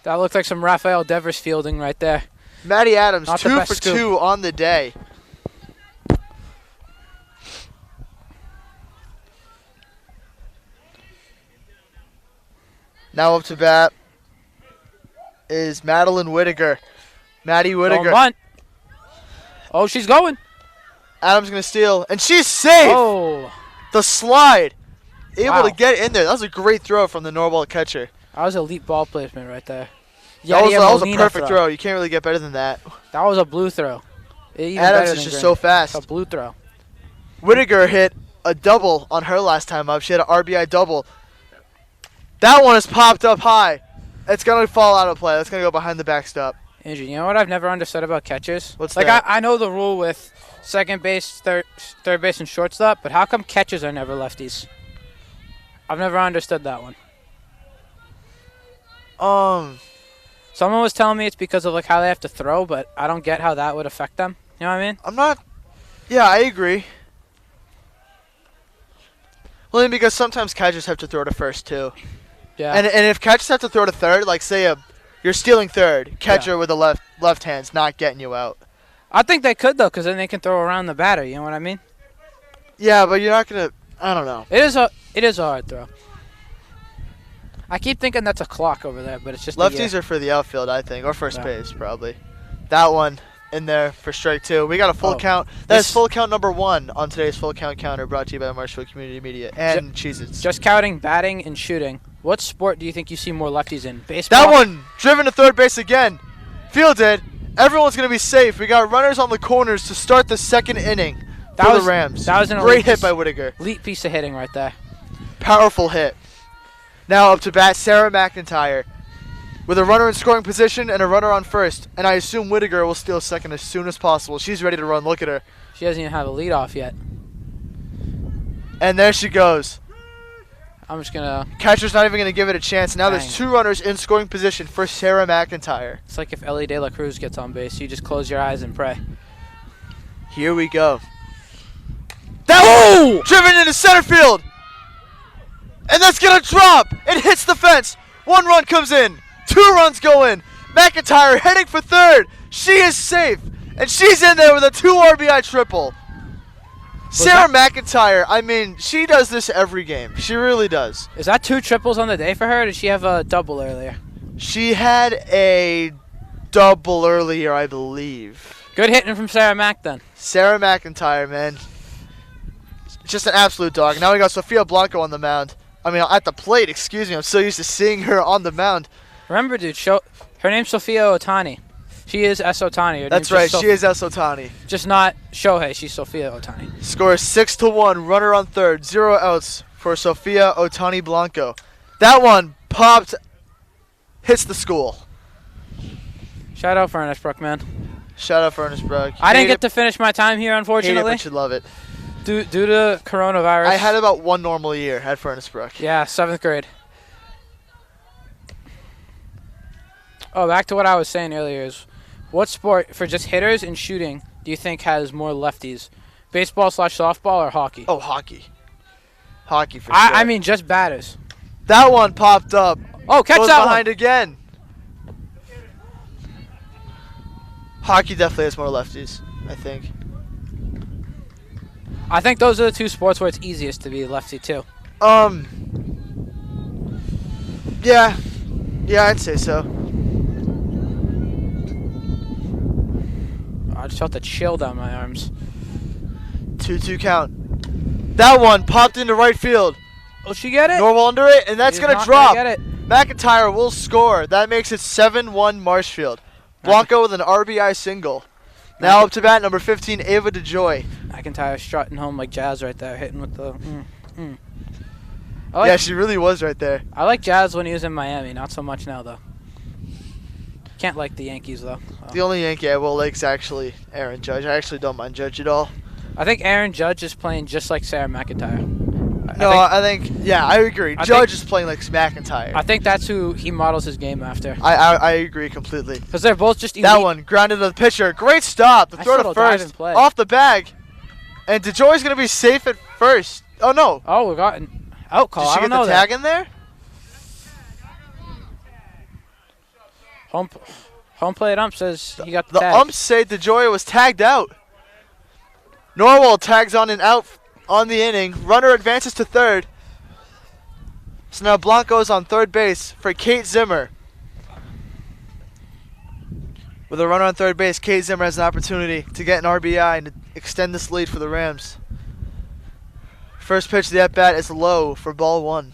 [SPEAKER 3] That looked like some Rafael Devers fielding right there.
[SPEAKER 2] Maddie Adams,
[SPEAKER 3] Not the
[SPEAKER 2] 2
[SPEAKER 3] best
[SPEAKER 2] for
[SPEAKER 3] scoop.
[SPEAKER 2] 2 on the day. Now up to bat is Madeline Whittaker. Maddie Whittaker.
[SPEAKER 3] Bunt. Oh, she's going.
[SPEAKER 2] Adams going to steal, and she's safe.
[SPEAKER 3] Oh.
[SPEAKER 2] The slide. Able
[SPEAKER 3] Wow.
[SPEAKER 2] to get in there. That was a great throw from the Norwell catcher.
[SPEAKER 3] That was elite ball placement right there.
[SPEAKER 2] That was a
[SPEAKER 3] Molina
[SPEAKER 2] perfect throw. You can't really get better than that.
[SPEAKER 3] That was a blue throw. Even
[SPEAKER 2] Adams
[SPEAKER 3] better
[SPEAKER 2] is
[SPEAKER 3] than
[SPEAKER 2] just
[SPEAKER 3] green.
[SPEAKER 2] so fast.
[SPEAKER 3] It's a blue throw.
[SPEAKER 2] Whittaker hit a double on her last time up. She had an RBI double. That one has popped up high. It's going to fall out of play. That's going to go behind the backstop.
[SPEAKER 3] Andrew, you know what I've never understood about catchers?
[SPEAKER 2] What's
[SPEAKER 3] like
[SPEAKER 2] that?
[SPEAKER 3] I know the rule with second base, third base, and shortstop, but how come catchers are never lefties? I've never understood that one. Someone was telling me it's because of like how they have to throw, but I don't get how that would affect them. You know what I mean?
[SPEAKER 2] I'm not. Yeah, I agree. Only because sometimes catchers have to throw to first too.
[SPEAKER 3] Yeah.
[SPEAKER 2] And if catchers have to throw to third, like say you're stealing third, catcher with the left hand's not getting you out.
[SPEAKER 3] I think they could though, because then they can throw around the batter. You know what I mean?
[SPEAKER 2] Yeah, but you're not gonna. I don't know.
[SPEAKER 3] It is a hard throw. I keep thinking that's a clock over there, but it's just
[SPEAKER 2] Lefties are for the outfield, I think, or first base probably. That one in there for strike 2. We got a full count. That's full count number 1 on today's full count counter, brought to you by Marshall Community Media and Cheez-Its.
[SPEAKER 3] Just counting batting and shooting. What sport do you think you see more lefties in? Baseball?
[SPEAKER 2] That one driven to third base again. Fielded. Everyone's gonna be safe. We got runners on the corners to start the second inning for the Rams.
[SPEAKER 3] That was an
[SPEAKER 2] great hit by Whittaker.
[SPEAKER 3] Elite piece of hitting right there.
[SPEAKER 2] Powerful hit. Now up to bat, Sarah McIntyre. With a runner in scoring position and a runner on first. And I assume Whittaker will steal second as soon as possible. She's ready to run. Look at her.
[SPEAKER 3] She doesn't even have a leadoff yet.
[SPEAKER 2] And there she goes.
[SPEAKER 3] I'm just going to...
[SPEAKER 2] Catcher's not even going to give it a chance. Now
[SPEAKER 3] Dang.
[SPEAKER 2] there's 2 runners in scoring position for Sarah McIntyre.
[SPEAKER 3] It's like if Ellie De La Cruz gets on base. You just close your eyes and pray.
[SPEAKER 2] Here we go. That one driven into center field. And that's going to drop. It hits the fence. 1 run comes in. 2 runs go in. McIntyre heading for third. She is safe. And she's in there with a 2 RBI triple. Sarah McIntyre, I mean, she does this every game. She really does.
[SPEAKER 3] Is that 2 triples on the day for her, or did she have a double earlier?
[SPEAKER 2] She had a double earlier, I believe.
[SPEAKER 3] Good hitting from Sarah Mack then.
[SPEAKER 2] Sarah McIntyre, man. Just an absolute dog. Now we got Sofia Blanco on the mound. at the plate. Excuse me. I'm so used to seeing her on the mound.
[SPEAKER 3] Remember, dude, her name's Sophia Otani. She is S. Otani. Her
[SPEAKER 2] That's
[SPEAKER 3] name's
[SPEAKER 2] right. She is S. Otani.
[SPEAKER 3] just not Shohei. She's Sophia Otani.
[SPEAKER 2] Score 6-1. Runner on third. 0 outs for Sophia Otani Blanco. That one popped. Hits the school.
[SPEAKER 3] Shout out for Ernest Brook, man.
[SPEAKER 2] Shout out for Ernest Brook.
[SPEAKER 3] I didn't get to finish my time here,
[SPEAKER 2] Hate it,
[SPEAKER 3] unfortunately,
[SPEAKER 2] but you love it.
[SPEAKER 3] due to coronavirus.
[SPEAKER 2] I had about one normal year at Furnace Brook.
[SPEAKER 3] Yeah, 7th grade. Oh, back to what I was saying earlier is, what sport, for just hitters and shooting, do you think has more lefties? Baseball/softball or hockey?
[SPEAKER 2] Oh, hockey. Hockey for sure.
[SPEAKER 3] I mean, just batters.
[SPEAKER 2] That one popped up.
[SPEAKER 3] Oh, catch
[SPEAKER 2] Goes
[SPEAKER 3] that
[SPEAKER 2] behind
[SPEAKER 3] one.
[SPEAKER 2] again. Hockey definitely has more lefties, I think.
[SPEAKER 3] I think those are the two sports where it's easiest to be lefty, too.
[SPEAKER 2] Yeah. Yeah, I'd say so.
[SPEAKER 3] I just felt the chill down my arms.
[SPEAKER 2] 2-2 count. That one popped into right field.
[SPEAKER 3] Will she get it?
[SPEAKER 2] Norwell under it, and that's
[SPEAKER 3] She's
[SPEAKER 2] going to
[SPEAKER 3] not
[SPEAKER 2] drop.
[SPEAKER 3] Gonna get it.
[SPEAKER 2] McIntyre will score. That makes it 7-1 Marshfield. Blanco with an RBI single. Now up to bat, number 15, Ava DeJoy.
[SPEAKER 3] McIntyre strutting home like Jazz right there, hitting with the.
[SPEAKER 2] Yeah, she really was right there.
[SPEAKER 3] I like Jazz when he was in Miami, not so much now though. Can't like the Yankees though.
[SPEAKER 2] The only Yankee I will like is actually Aaron Judge. I actually don't mind Judge at all.
[SPEAKER 3] I think Aaron Judge is playing just like Sarah McIntyre.
[SPEAKER 2] I think I agree. Judge is playing like McIntyre.
[SPEAKER 3] I think that's who he models his game after.
[SPEAKER 2] I agree completely.
[SPEAKER 3] Because they're both just elite.
[SPEAKER 2] That one grounded to the pitcher. Great stop. The
[SPEAKER 3] Nice
[SPEAKER 2] throw to
[SPEAKER 3] little dive
[SPEAKER 2] first.
[SPEAKER 3] and play.
[SPEAKER 2] Off the bag. And DeJoy's going to be safe at first. Oh, no.
[SPEAKER 3] Oh, we got an out call.
[SPEAKER 2] Did
[SPEAKER 3] I
[SPEAKER 2] she
[SPEAKER 3] don't
[SPEAKER 2] get
[SPEAKER 3] know
[SPEAKER 2] the tag in there?
[SPEAKER 3] Home plate ump says he got the
[SPEAKER 2] The
[SPEAKER 3] tag.
[SPEAKER 2] umps say DeJoy was tagged out. Norwell tags on and out on the inning. Runner advances to third. So now Blanco's on third base for Kate Zimmer. With a runner on third base, Kate Zimmer has an opportunity to get an RBI and to extend this lead for the Rams. First pitch of the at-bat is low for ball one.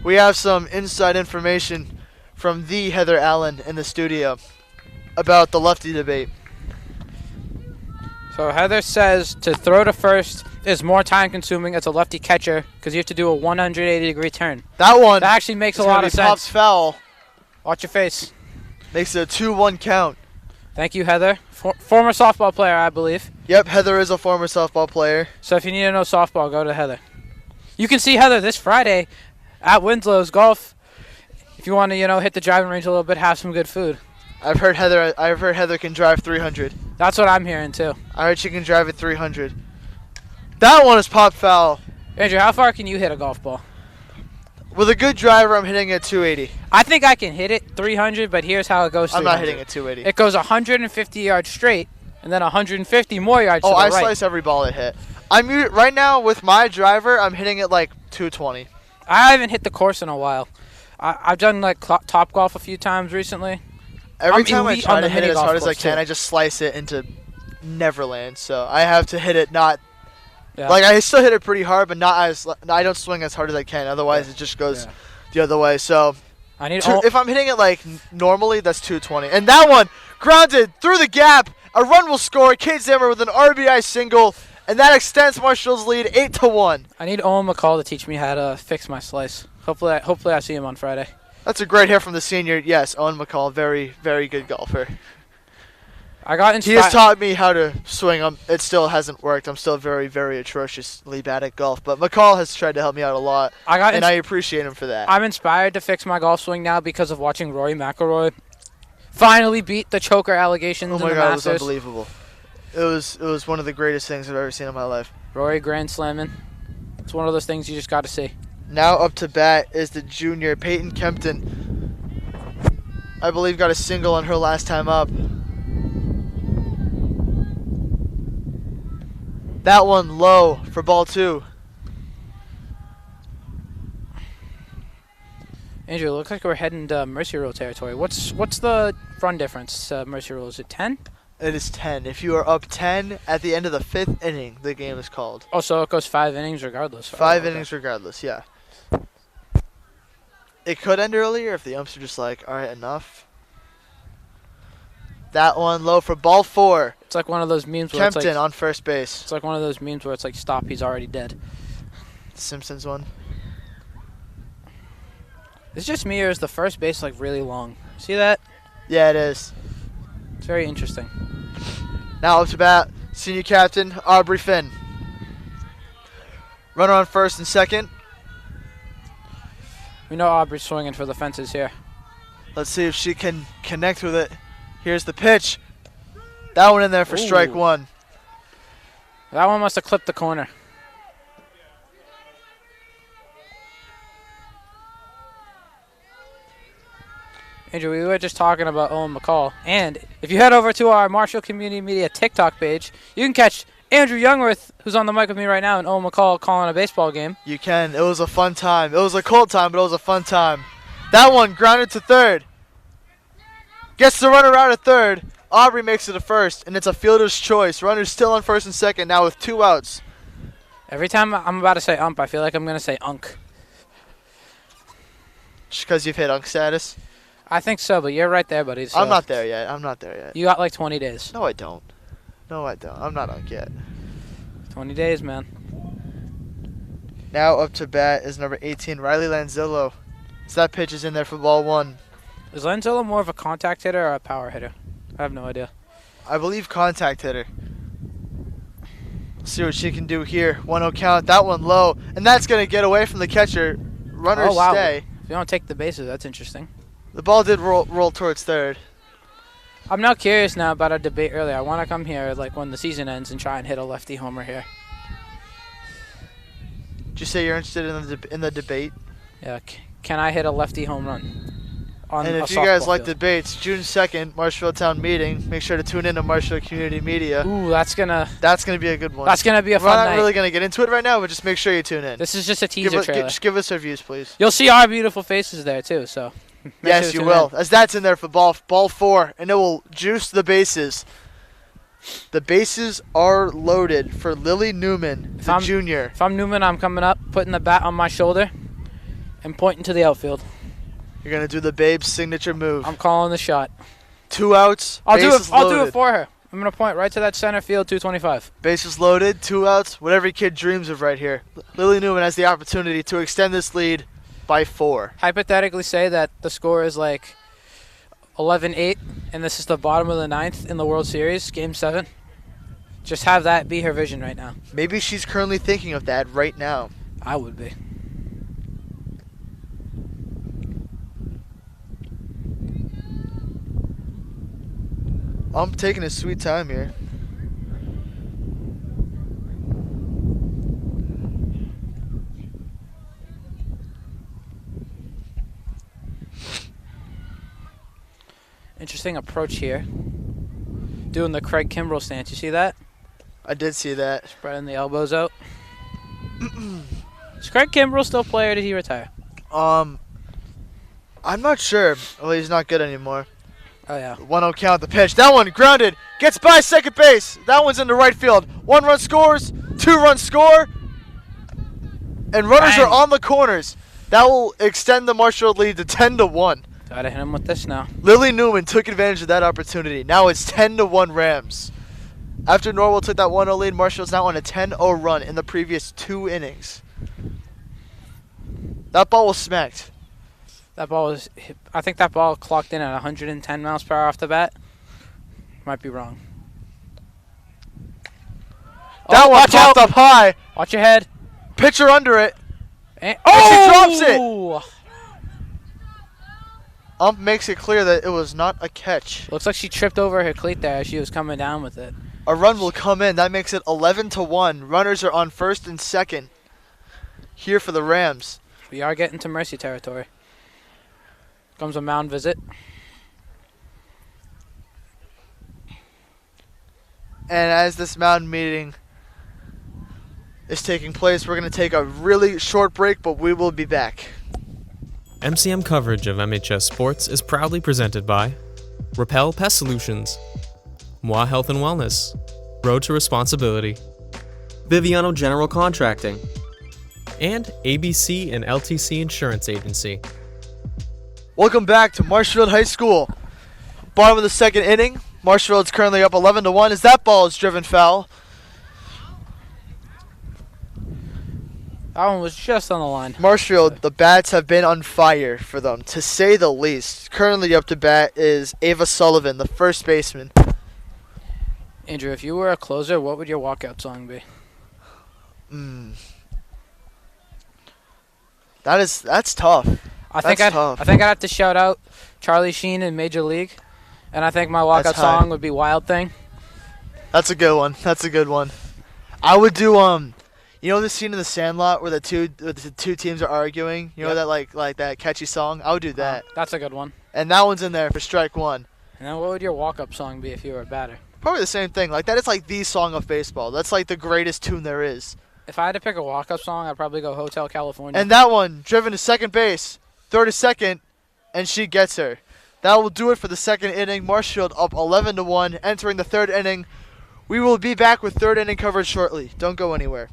[SPEAKER 2] We have some inside information from the Heather Allen in the studio about the lefty debate.
[SPEAKER 3] So Heather says to throw to first is more time consuming as a lefty catcher because you have to do a 180-degree turn.
[SPEAKER 2] That one
[SPEAKER 3] That actually makes a
[SPEAKER 2] is
[SPEAKER 3] lot
[SPEAKER 2] gonna
[SPEAKER 3] of
[SPEAKER 2] be pops
[SPEAKER 3] sense.
[SPEAKER 2] foul.
[SPEAKER 3] Watch your face.
[SPEAKER 2] Makes it a 2-1 count.
[SPEAKER 3] Thank you, Heather. Former softball player, I believe.
[SPEAKER 2] Yep, Heather is a former softball player.
[SPEAKER 3] So if you need to know softball, go to Heather. You can see Heather this Friday at Winslow's Golf. If you want to, hit the driving range a little bit, have some good food.
[SPEAKER 2] I've heard Heather can drive 300.
[SPEAKER 3] That's what I'm hearing too.
[SPEAKER 2] I heard she can drive at 300. That one is pop foul.
[SPEAKER 3] Andrew, how far can you hit a golf ball?
[SPEAKER 2] With a good driver, I'm hitting at 280.
[SPEAKER 3] I think I can hit it 300, but here's how it goes.
[SPEAKER 2] I'm not
[SPEAKER 3] 300.
[SPEAKER 2] hitting at 280.
[SPEAKER 3] It goes 150 yards straight, and then 150 more yards to the
[SPEAKER 2] I
[SPEAKER 3] right.
[SPEAKER 2] slice every ball I hit. Right now with my driver, I'm hitting it like 220.
[SPEAKER 3] I haven't hit the course in a while. I've done like Top Golf a few times recently.
[SPEAKER 2] Every
[SPEAKER 3] I'm
[SPEAKER 2] time I
[SPEAKER 3] elite
[SPEAKER 2] try
[SPEAKER 3] on
[SPEAKER 2] to
[SPEAKER 3] the
[SPEAKER 2] hit it
[SPEAKER 3] mini
[SPEAKER 2] as
[SPEAKER 3] golf
[SPEAKER 2] hard as I
[SPEAKER 3] course,
[SPEAKER 2] can,
[SPEAKER 3] too.
[SPEAKER 2] I just slice it into Neverland. So I have to hit it not.
[SPEAKER 3] Yeah.
[SPEAKER 2] Like I still hit it pretty hard, but not as. I don't swing as hard as I can. Otherwise, it just goes the other way. So
[SPEAKER 3] I need.
[SPEAKER 2] if I'm hitting it like normally, that's 220. And that one grounded through the gap. A run will score. Kate Zimmer with an RBI single, and that extends Marshall's lead 8-1.
[SPEAKER 3] I need Owen McCall to teach me how to fix my slice. Hopefully I see him on Friday.
[SPEAKER 2] That's a great hit from the senior. Yes, Owen McCall, very, very good golfer.
[SPEAKER 3] I got
[SPEAKER 2] He
[SPEAKER 3] inspired.
[SPEAKER 2] has taught me how to swing. It still hasn't worked. I'm still very, very atrociously bad at golf. But McCall has tried to help me out a lot, and I appreciate him for that.
[SPEAKER 3] I'm inspired to fix my golf swing now because of watching Rory McIlroy finally beat the choker allegations
[SPEAKER 2] Oh
[SPEAKER 3] in
[SPEAKER 2] my
[SPEAKER 3] the
[SPEAKER 2] God, it was
[SPEAKER 3] Masters.
[SPEAKER 2] unbelievable. It was one of the greatest things I've ever seen in my life.
[SPEAKER 3] Rory grand slamming. It's one of those things you just got to see.
[SPEAKER 2] Now up to bat is the junior, Peyton Kempton. I believe got a single on her last time up. That one low for ball two.
[SPEAKER 3] Andrew, it looks like we're heading to Mercy Rule territory. What's the run difference? Mercy Rule, is it 10?
[SPEAKER 2] It is 10. If you are up 10 at the end of the 5th inning, the game is called.
[SPEAKER 3] Oh, so it goes 5 innings regardless.
[SPEAKER 2] Five innings regardless, yeah. It could end earlier if the umps are just like, all right, enough. That one low for ball 4.
[SPEAKER 3] It's like one of those memes where
[SPEAKER 2] Kempton
[SPEAKER 3] it's like,
[SPEAKER 2] on first base.
[SPEAKER 3] it's like one of those memes where it's like, stop, he's already dead.
[SPEAKER 2] Simpsons one.
[SPEAKER 3] It's just me, or is the first base like really long? See that?
[SPEAKER 2] Yeah, it is.
[SPEAKER 3] It's very interesting.
[SPEAKER 2] Now up to bat, senior captain Aubrey Finn. Runner on first and second.
[SPEAKER 3] We know Aubrey's swinging for the fences here.
[SPEAKER 2] Let's see if she can connect with it. Here's the pitch. That one in there for strike
[SPEAKER 3] Ooh.
[SPEAKER 2] 1.
[SPEAKER 3] That one must have clipped the corner. Andrew, we were just talking about Owen McCall. And if you head over to our Marshall Community Media TikTok page, you can catch Andrew Youngworth, who's on the mic with me right now, and Owen McCall calling a baseball game.
[SPEAKER 2] You can. It was a fun time. It was a cold time, but it was a fun time. That one grounded to third. Gets the runner out at third. Aubrey makes it to first, and it's a fielder's choice. Runner's still on first and second now with 2 outs.
[SPEAKER 3] Every time I'm about to say ump, I feel like I'm going to say unk.
[SPEAKER 2] Just because you've hit unk status?
[SPEAKER 3] I think so, but you're right there, buddy. So
[SPEAKER 2] I'm not there yet.
[SPEAKER 3] you got like 20 days.
[SPEAKER 2] No, I don't. I'm not unk yet.
[SPEAKER 3] 20 days, man.
[SPEAKER 2] Now up to bat is number 18, Riley Lanzillo. So that pitch is in there for ball 1.
[SPEAKER 3] Is Lanzillo more of a contact hitter or a power hitter? I have no idea.
[SPEAKER 2] I believe contact hitter. See what she can do here. 1-0 count. That one low. And that's going to get away from the catcher. Runners stay.
[SPEAKER 3] If you don't take the bases, that's interesting.
[SPEAKER 2] The ball did roll towards third.
[SPEAKER 3] I'm now curious now about our debate earlier. I want to come here like when the season ends and try and hit a lefty homer here.
[SPEAKER 2] Did you say you're interested in the debate?
[SPEAKER 3] Yeah, can I hit a lefty home run? On
[SPEAKER 2] And
[SPEAKER 3] a
[SPEAKER 2] if you guys
[SPEAKER 3] softball
[SPEAKER 2] like
[SPEAKER 3] field?
[SPEAKER 2] debates, June 2nd, Marshall Town meeting. Make sure to tune in to Marshall Community Media.
[SPEAKER 3] Ooh, that's gonna
[SPEAKER 2] be a good one.
[SPEAKER 3] that's gonna be a
[SPEAKER 2] We're
[SPEAKER 3] fun
[SPEAKER 2] not
[SPEAKER 3] night.
[SPEAKER 2] really going to get into it right now, but just make sure you tune in.
[SPEAKER 3] This is just a teaser trailer.
[SPEAKER 2] Just give us our views, please.
[SPEAKER 3] You'll see our beautiful faces there too. So make
[SPEAKER 2] Yes,
[SPEAKER 3] sure to
[SPEAKER 2] you
[SPEAKER 3] tune
[SPEAKER 2] will.
[SPEAKER 3] in.
[SPEAKER 2] As that's in there for ball 4, and it will juice the bases. The bases are loaded for Lily Newman, the junior.
[SPEAKER 3] If I'm Newman, I'm coming up, putting the bat on my shoulder, and pointing to the outfield.
[SPEAKER 2] You're going to do the Babe's signature move.
[SPEAKER 3] I'm calling the shot.
[SPEAKER 2] 2 outs,
[SPEAKER 3] I'll do
[SPEAKER 2] loaded.
[SPEAKER 3] it for her. I'm gonna point right to that center field, 225.
[SPEAKER 2] Bases loaded, 2 outs, what every kid dreams of right here. Lily Newman has the opportunity to extend this lead by 4.
[SPEAKER 3] Hypothetically say that the score is like 11-8, and this is the bottom of the 9th in the World Series, Game 7. Just have that be her vision right now.
[SPEAKER 2] Maybe she's currently thinking of that right now.
[SPEAKER 3] I would be.
[SPEAKER 2] I'm taking a sweet time here.
[SPEAKER 3] Interesting approach here. Doing the Craig Kimbrell stance. You see that?
[SPEAKER 2] I did see that.
[SPEAKER 3] Spreading the elbows out. Is Craig Kimbrell still play or did he retire?
[SPEAKER 2] I'm not sure. Well, he's not good anymore.
[SPEAKER 3] Oh, yeah.
[SPEAKER 2] 1-0 count, the pitch. That one grounded. Gets by second base. That one's into right field. 1 run scores. 2 runs score. And runners
[SPEAKER 3] Bang.
[SPEAKER 2] are on the corners. That will extend the Marshall lead to 10-1.
[SPEAKER 3] Gotta hit him with this now.
[SPEAKER 2] Lily Newman took advantage of that opportunity. Now it's 10-1 Rams. After Norwell took that 1-0 lead, Marshall's now on a 10-0 run in the previous 2 innings. That ball was smacked.
[SPEAKER 3] That ball was, I think that ball clocked in at 110 miles per hour off the bat. Might be wrong.
[SPEAKER 2] That one
[SPEAKER 3] watch
[SPEAKER 2] popped
[SPEAKER 3] out.
[SPEAKER 2] up high.
[SPEAKER 3] Watch your head.
[SPEAKER 2] Pitcher under it.
[SPEAKER 3] And
[SPEAKER 2] she drops it. Ump makes it clear that it was not a catch.
[SPEAKER 3] Looks like she tripped over her cleat there as she was coming down with it.
[SPEAKER 2] A run will come in. That makes it 11-1. Runners are on first and second here for the Rams.
[SPEAKER 3] We are getting to Mercy territory. Comes a mound visit.
[SPEAKER 2] And as this mound meeting is taking place, we're going to take a really short break, but we will be back.
[SPEAKER 1] MCM coverage of MHS Sports is proudly presented by Repel Pest Solutions, Moi Health and Wellness, Road to Responsibility,
[SPEAKER 4] Biviano General Contracting,
[SPEAKER 1] and ABC and LTC Insurance Agency.
[SPEAKER 2] Welcome back to Marshfield High School. Bottom of the second inning. Marshfield's currently up 11-1 as that ball is driven foul.
[SPEAKER 3] That one was just on the line.
[SPEAKER 2] Marshfield, the bats have been on fire for them, to say the least. Currently up to bat is Ava Sullivan, the first baseman.
[SPEAKER 3] Andrew, if you were a closer, what would your walkout song be?
[SPEAKER 2] That's tough.
[SPEAKER 3] I think I'd have to shout out Charlie Sheen in Major League, and I think my walkout song would be Wild Thing.
[SPEAKER 2] That's a good one. That's a good one. I would do you know the scene in The Sandlot where the two teams are arguing? You know that like that catchy song? I would do that.
[SPEAKER 3] That's a good one.
[SPEAKER 2] And that one's in there for strike one.
[SPEAKER 3] And then what would your walk-up song be if you were a batter?
[SPEAKER 2] Probably the same thing. Like that is like the song of baseball. That's like the greatest tune there is.
[SPEAKER 3] If I had to pick a walk-up song, I'd probably go Hotel California.
[SPEAKER 2] And that one, driven to second base, throw to second, and she gets her. That will do it for the second inning. Marshfield up 11-1, entering the third inning. We will be back with third inning coverage shortly. Don't go anywhere.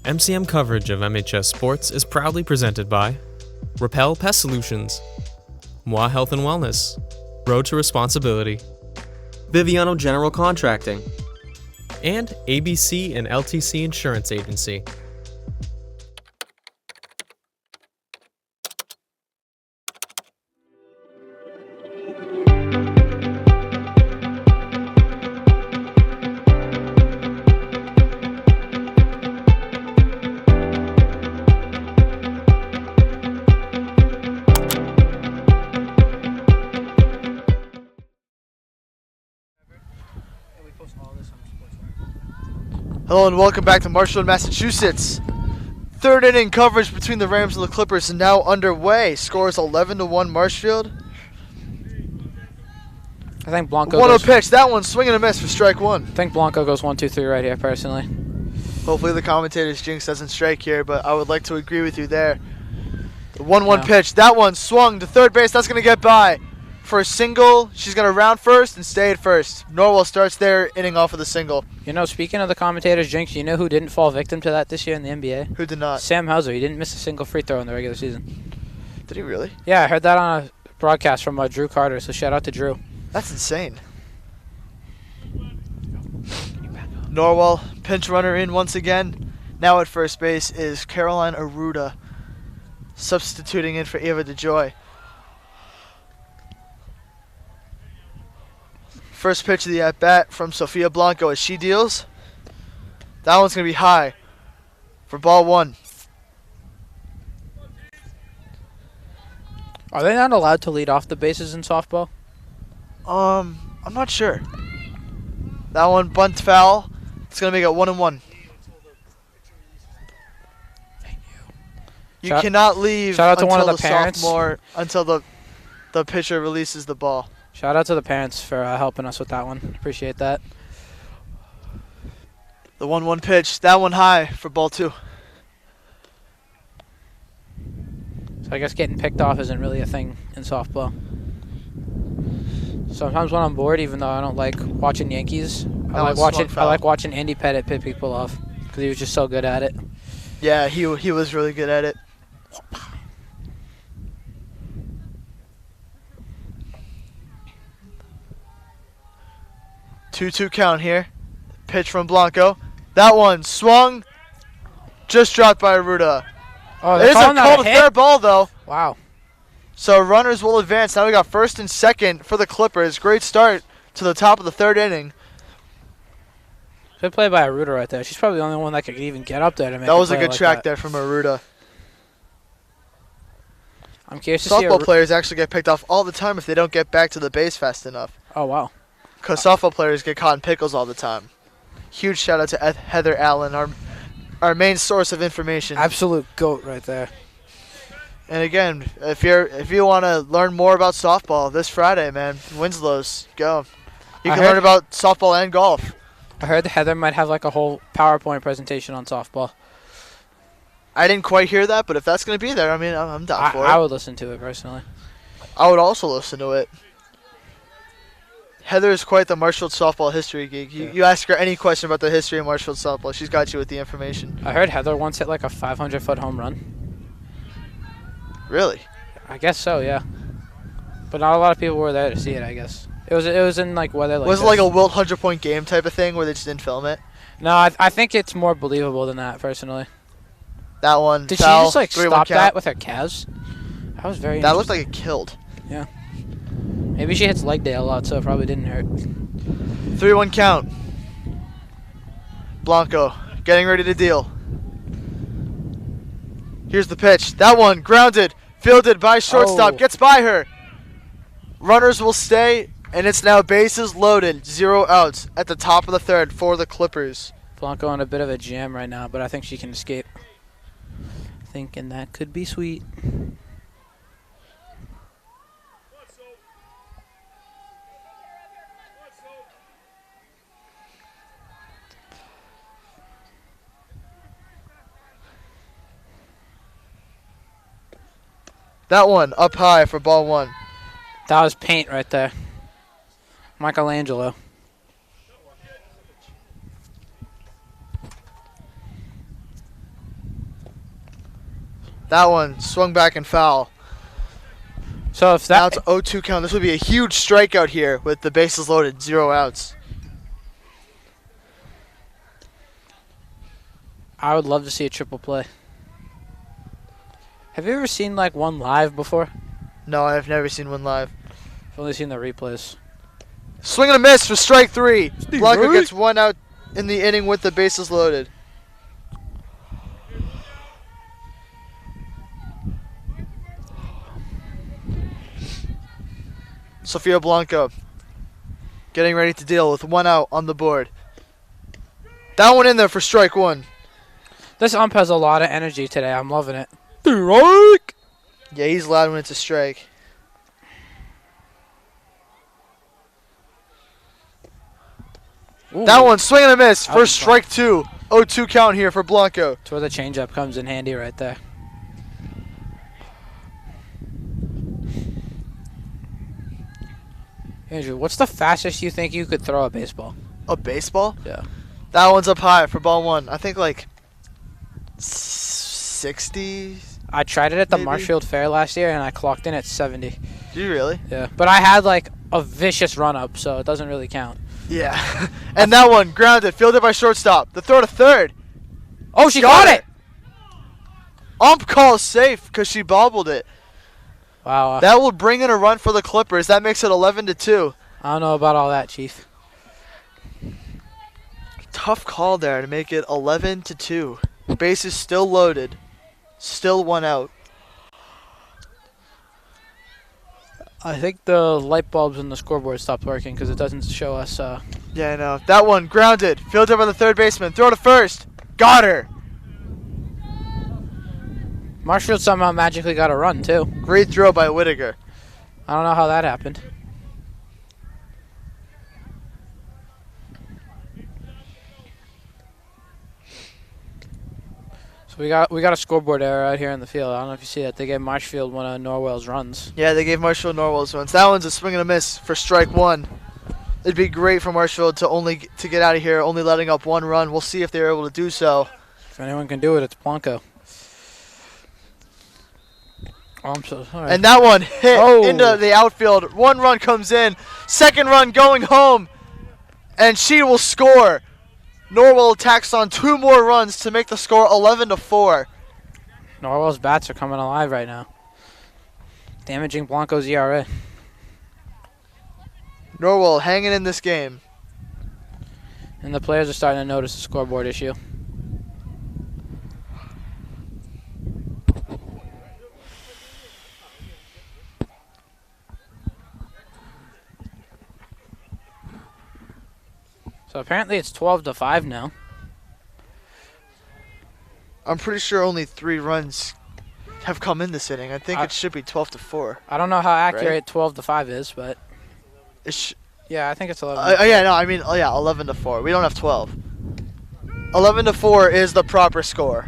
[SPEAKER 1] MCM coverage of MHS Sports is proudly presented by Repel Pest Solutions, Moi Health and Wellness, Road to Responsibility,
[SPEAKER 4] Biviano General Contracting,
[SPEAKER 1] and ABC and LTC Insurance Agency.
[SPEAKER 2] Hello and welcome back to Marshfield, Massachusetts. Third inning coverage between the Rams and the Clippers is now underway. Score is 11-1 Marshfield.
[SPEAKER 3] I think Blanco
[SPEAKER 2] 1-0 pitch. That one swing and a miss for strike one.
[SPEAKER 3] I think Blanco goes 1-2-3 right here, personally.
[SPEAKER 2] Hopefully the commentator's jinx doesn't strike here, but I would like to agree with you there. The 1-1 pitch. That one swung to third base. That's going to get by. For a single, she's going to round first and stay at first. Norwell starts their inning off with a single.
[SPEAKER 3] You know, speaking of the commentator's jinx, you know who didn't fall victim to that this year in the NBA?
[SPEAKER 2] Who did not?
[SPEAKER 3] Sam Hauser. He didn't miss a single free throw in the regular season.
[SPEAKER 2] Did he really?
[SPEAKER 3] Yeah, I heard that on a broadcast from Drew Carter, so shout out to Drew.
[SPEAKER 2] That's insane. Norwell, pinch runner in once again. Now at first base is Caroline Aruda, substituting in for Ava DeJoy. First pitch of the at-bat from Sofia Blanco as she deals. That one's going to be high for ball one.
[SPEAKER 3] Are they not allowed to lead off the bases in softball?
[SPEAKER 2] I'm not sure. That one bunt foul. It's going to make it 1-1. You cannot leave
[SPEAKER 3] shout out to
[SPEAKER 2] until
[SPEAKER 3] one of the parents.
[SPEAKER 2] sophomore, until the pitcher releases the ball.
[SPEAKER 3] Shout out to the parents for helping us with that one. Appreciate that.
[SPEAKER 2] The 1-1 pitch. That one high for ball two.
[SPEAKER 3] So I guess getting picked off isn't really a thing in softball. Sometimes when I'm bored, even though I don't like watching Yankees, I like watching Andy Pettit pick people off because he was just so good at it.
[SPEAKER 2] Yeah, he was really good at it. 2-2 count here. Pitch from Blanco. That one swung. Just dropped by Aruda.
[SPEAKER 3] Oh,
[SPEAKER 2] it is a called fair ball, though.
[SPEAKER 3] Wow.
[SPEAKER 2] So runners will advance. Now we got first and second for the Clippers. Great start to the top of the third inning.
[SPEAKER 3] Good play by Aruda right there. She's probably the only one that could even get up there to make
[SPEAKER 2] that was a good
[SPEAKER 3] like
[SPEAKER 2] track
[SPEAKER 3] that.
[SPEAKER 2] there from Aruda.
[SPEAKER 3] I'm curious to see.
[SPEAKER 2] Softball players actually get picked off all the time if they don't get back to the base fast enough.
[SPEAKER 3] Oh, wow.
[SPEAKER 2] Because softball players get caught in pickles all the time. Huge shout out to Heather Allen, our main source of information.
[SPEAKER 3] Absolute GOAT right there.
[SPEAKER 2] And again, if you want to learn more about softball this Friday, man, Winslow's, go. You can learn about softball and golf.
[SPEAKER 3] I heard Heather might have like a whole PowerPoint presentation on softball.
[SPEAKER 2] I didn't quite hear that, but if that's going to be there, I mean, I'm down for it.
[SPEAKER 3] I would listen to it personally.
[SPEAKER 2] I would also listen to it. Heather is quite the Marshfield softball history geek. You ask her any question about the history of Marshfield softball, she's got you with the information.
[SPEAKER 3] I heard Heather once hit like a 500-foot home run.
[SPEAKER 2] Really?
[SPEAKER 3] I guess so, yeah. But not a lot of people were there to see it, I guess. It was in like weather like
[SPEAKER 2] Was it
[SPEAKER 3] this.
[SPEAKER 2] like a Wilt 100-point game type of thing where they just didn't film it?
[SPEAKER 3] No, I think it's more believable than that, personally.
[SPEAKER 2] That one.
[SPEAKER 3] Did
[SPEAKER 2] foul,
[SPEAKER 3] she just like
[SPEAKER 2] 3-1
[SPEAKER 3] stop that
[SPEAKER 2] count.
[SPEAKER 3] with her calves? That was very
[SPEAKER 2] That looked
[SPEAKER 3] interesting.
[SPEAKER 2] like it killed.
[SPEAKER 3] Yeah. Maybe she hits leg day a lot, so it probably didn't hurt.
[SPEAKER 2] 3-1 count. Blanco getting ready to deal. Here's the pitch. That one grounded, fielded by shortstop,
[SPEAKER 3] Oh.
[SPEAKER 2] gets by her. Runners will stay, and it's now bases loaded, 0 outs at the top of the third for the Clippers.
[SPEAKER 3] Blanco in a bit of a jam right now, but I think she can escape. Thinking that could be sweet.
[SPEAKER 2] That one up high for ball one.
[SPEAKER 3] That was paint right there. Michelangelo.
[SPEAKER 2] That one swung back and foul.
[SPEAKER 3] So if
[SPEAKER 2] Now
[SPEAKER 3] that
[SPEAKER 2] it's 0-2 count. This would be a huge strikeout here with the bases loaded, 0 outs.
[SPEAKER 3] I would love to see a triple play. Have you ever seen like one live before?
[SPEAKER 2] No, I've never seen one live.
[SPEAKER 3] I've only seen the replays.
[SPEAKER 2] Swing and a miss for strike 3. Blanco
[SPEAKER 3] right?
[SPEAKER 2] gets 1 out in the inning with the bases loaded. Sofia Blanco getting ready to deal with 1 out on the board. That one in there for strike 1.
[SPEAKER 3] This ump has a lot of energy today. I'm loving it.
[SPEAKER 2] Yeah, he's loud when it's a strike.
[SPEAKER 3] Ooh.
[SPEAKER 2] That one swing and a miss
[SPEAKER 3] That
[SPEAKER 2] for
[SPEAKER 3] was
[SPEAKER 2] strike 2. 0-2 count here for Blanco.
[SPEAKER 3] That's where the changeup comes in handy right there. Andrew, what's the fastest you think you could throw a baseball?
[SPEAKER 2] A baseball?
[SPEAKER 3] Yeah.
[SPEAKER 2] That one's up high for ball 1. I think like 60.
[SPEAKER 3] I tried it at the
[SPEAKER 2] Maybe.
[SPEAKER 3] Marshfield Fair last year, and I clocked in at 70.
[SPEAKER 2] Do you really?
[SPEAKER 3] Yeah. But I had like a vicious run up, so it doesn't really count.
[SPEAKER 2] Yeah. And that one grounded, fielded by shortstop. The throw to third.
[SPEAKER 3] Oh, she got it!
[SPEAKER 2] Ump calls safe because she bobbled it.
[SPEAKER 3] Wow.
[SPEAKER 2] That will bring in a run for the Clippers. That makes it 11-2.
[SPEAKER 3] I don't know about all that, Chief.
[SPEAKER 2] Tough call there to make it 11-2. Base is still loaded. Still 1 out.
[SPEAKER 3] I think the light bulbs in the scoreboard stopped working because it doesn't show us.
[SPEAKER 2] Yeah, I know. That one grounded, fielded by the third baseman. Throw to first. Got her.
[SPEAKER 3] Marshfield somehow magically got a run, too.
[SPEAKER 2] Great throw by Whittaker.
[SPEAKER 3] I don't know how that happened. So we got a scoreboard error out here in the field. I don't know if you see that. They gave Marshfield one of Norwell's runs.
[SPEAKER 2] Yeah, they gave Marshfield Norwell's runs. That one's a swing and a miss for strike 1. It'd be great for Marshfield to get out of here, only letting up 1 run. We'll see if they're able to do so.
[SPEAKER 3] If anyone can do it, it's Blanco. Oh, I'm so sorry.
[SPEAKER 2] And that one hit
[SPEAKER 3] Oh.
[SPEAKER 2] into the outfield. 1 run comes in. 2nd run going home. And she will score. Norwell attacks on 2 more runs to make the score 11-4.
[SPEAKER 3] Norwell's bats are coming alive right now. Damaging Blanco's ERA.
[SPEAKER 2] Norwell hanging in this game.
[SPEAKER 3] And the players are starting to notice the scoreboard issue. So apparently it's 12-5 now.
[SPEAKER 2] I'm pretty sure only 3 runs have come in this inning. I think
[SPEAKER 3] I-
[SPEAKER 2] it should be 12-4.
[SPEAKER 3] I don't know how accurate
[SPEAKER 2] Right?
[SPEAKER 3] 12-5 is, but yeah, I think it's 11.
[SPEAKER 2] yeah, no, I mean, 11-4. We don't have 12. 11-4 is the proper score.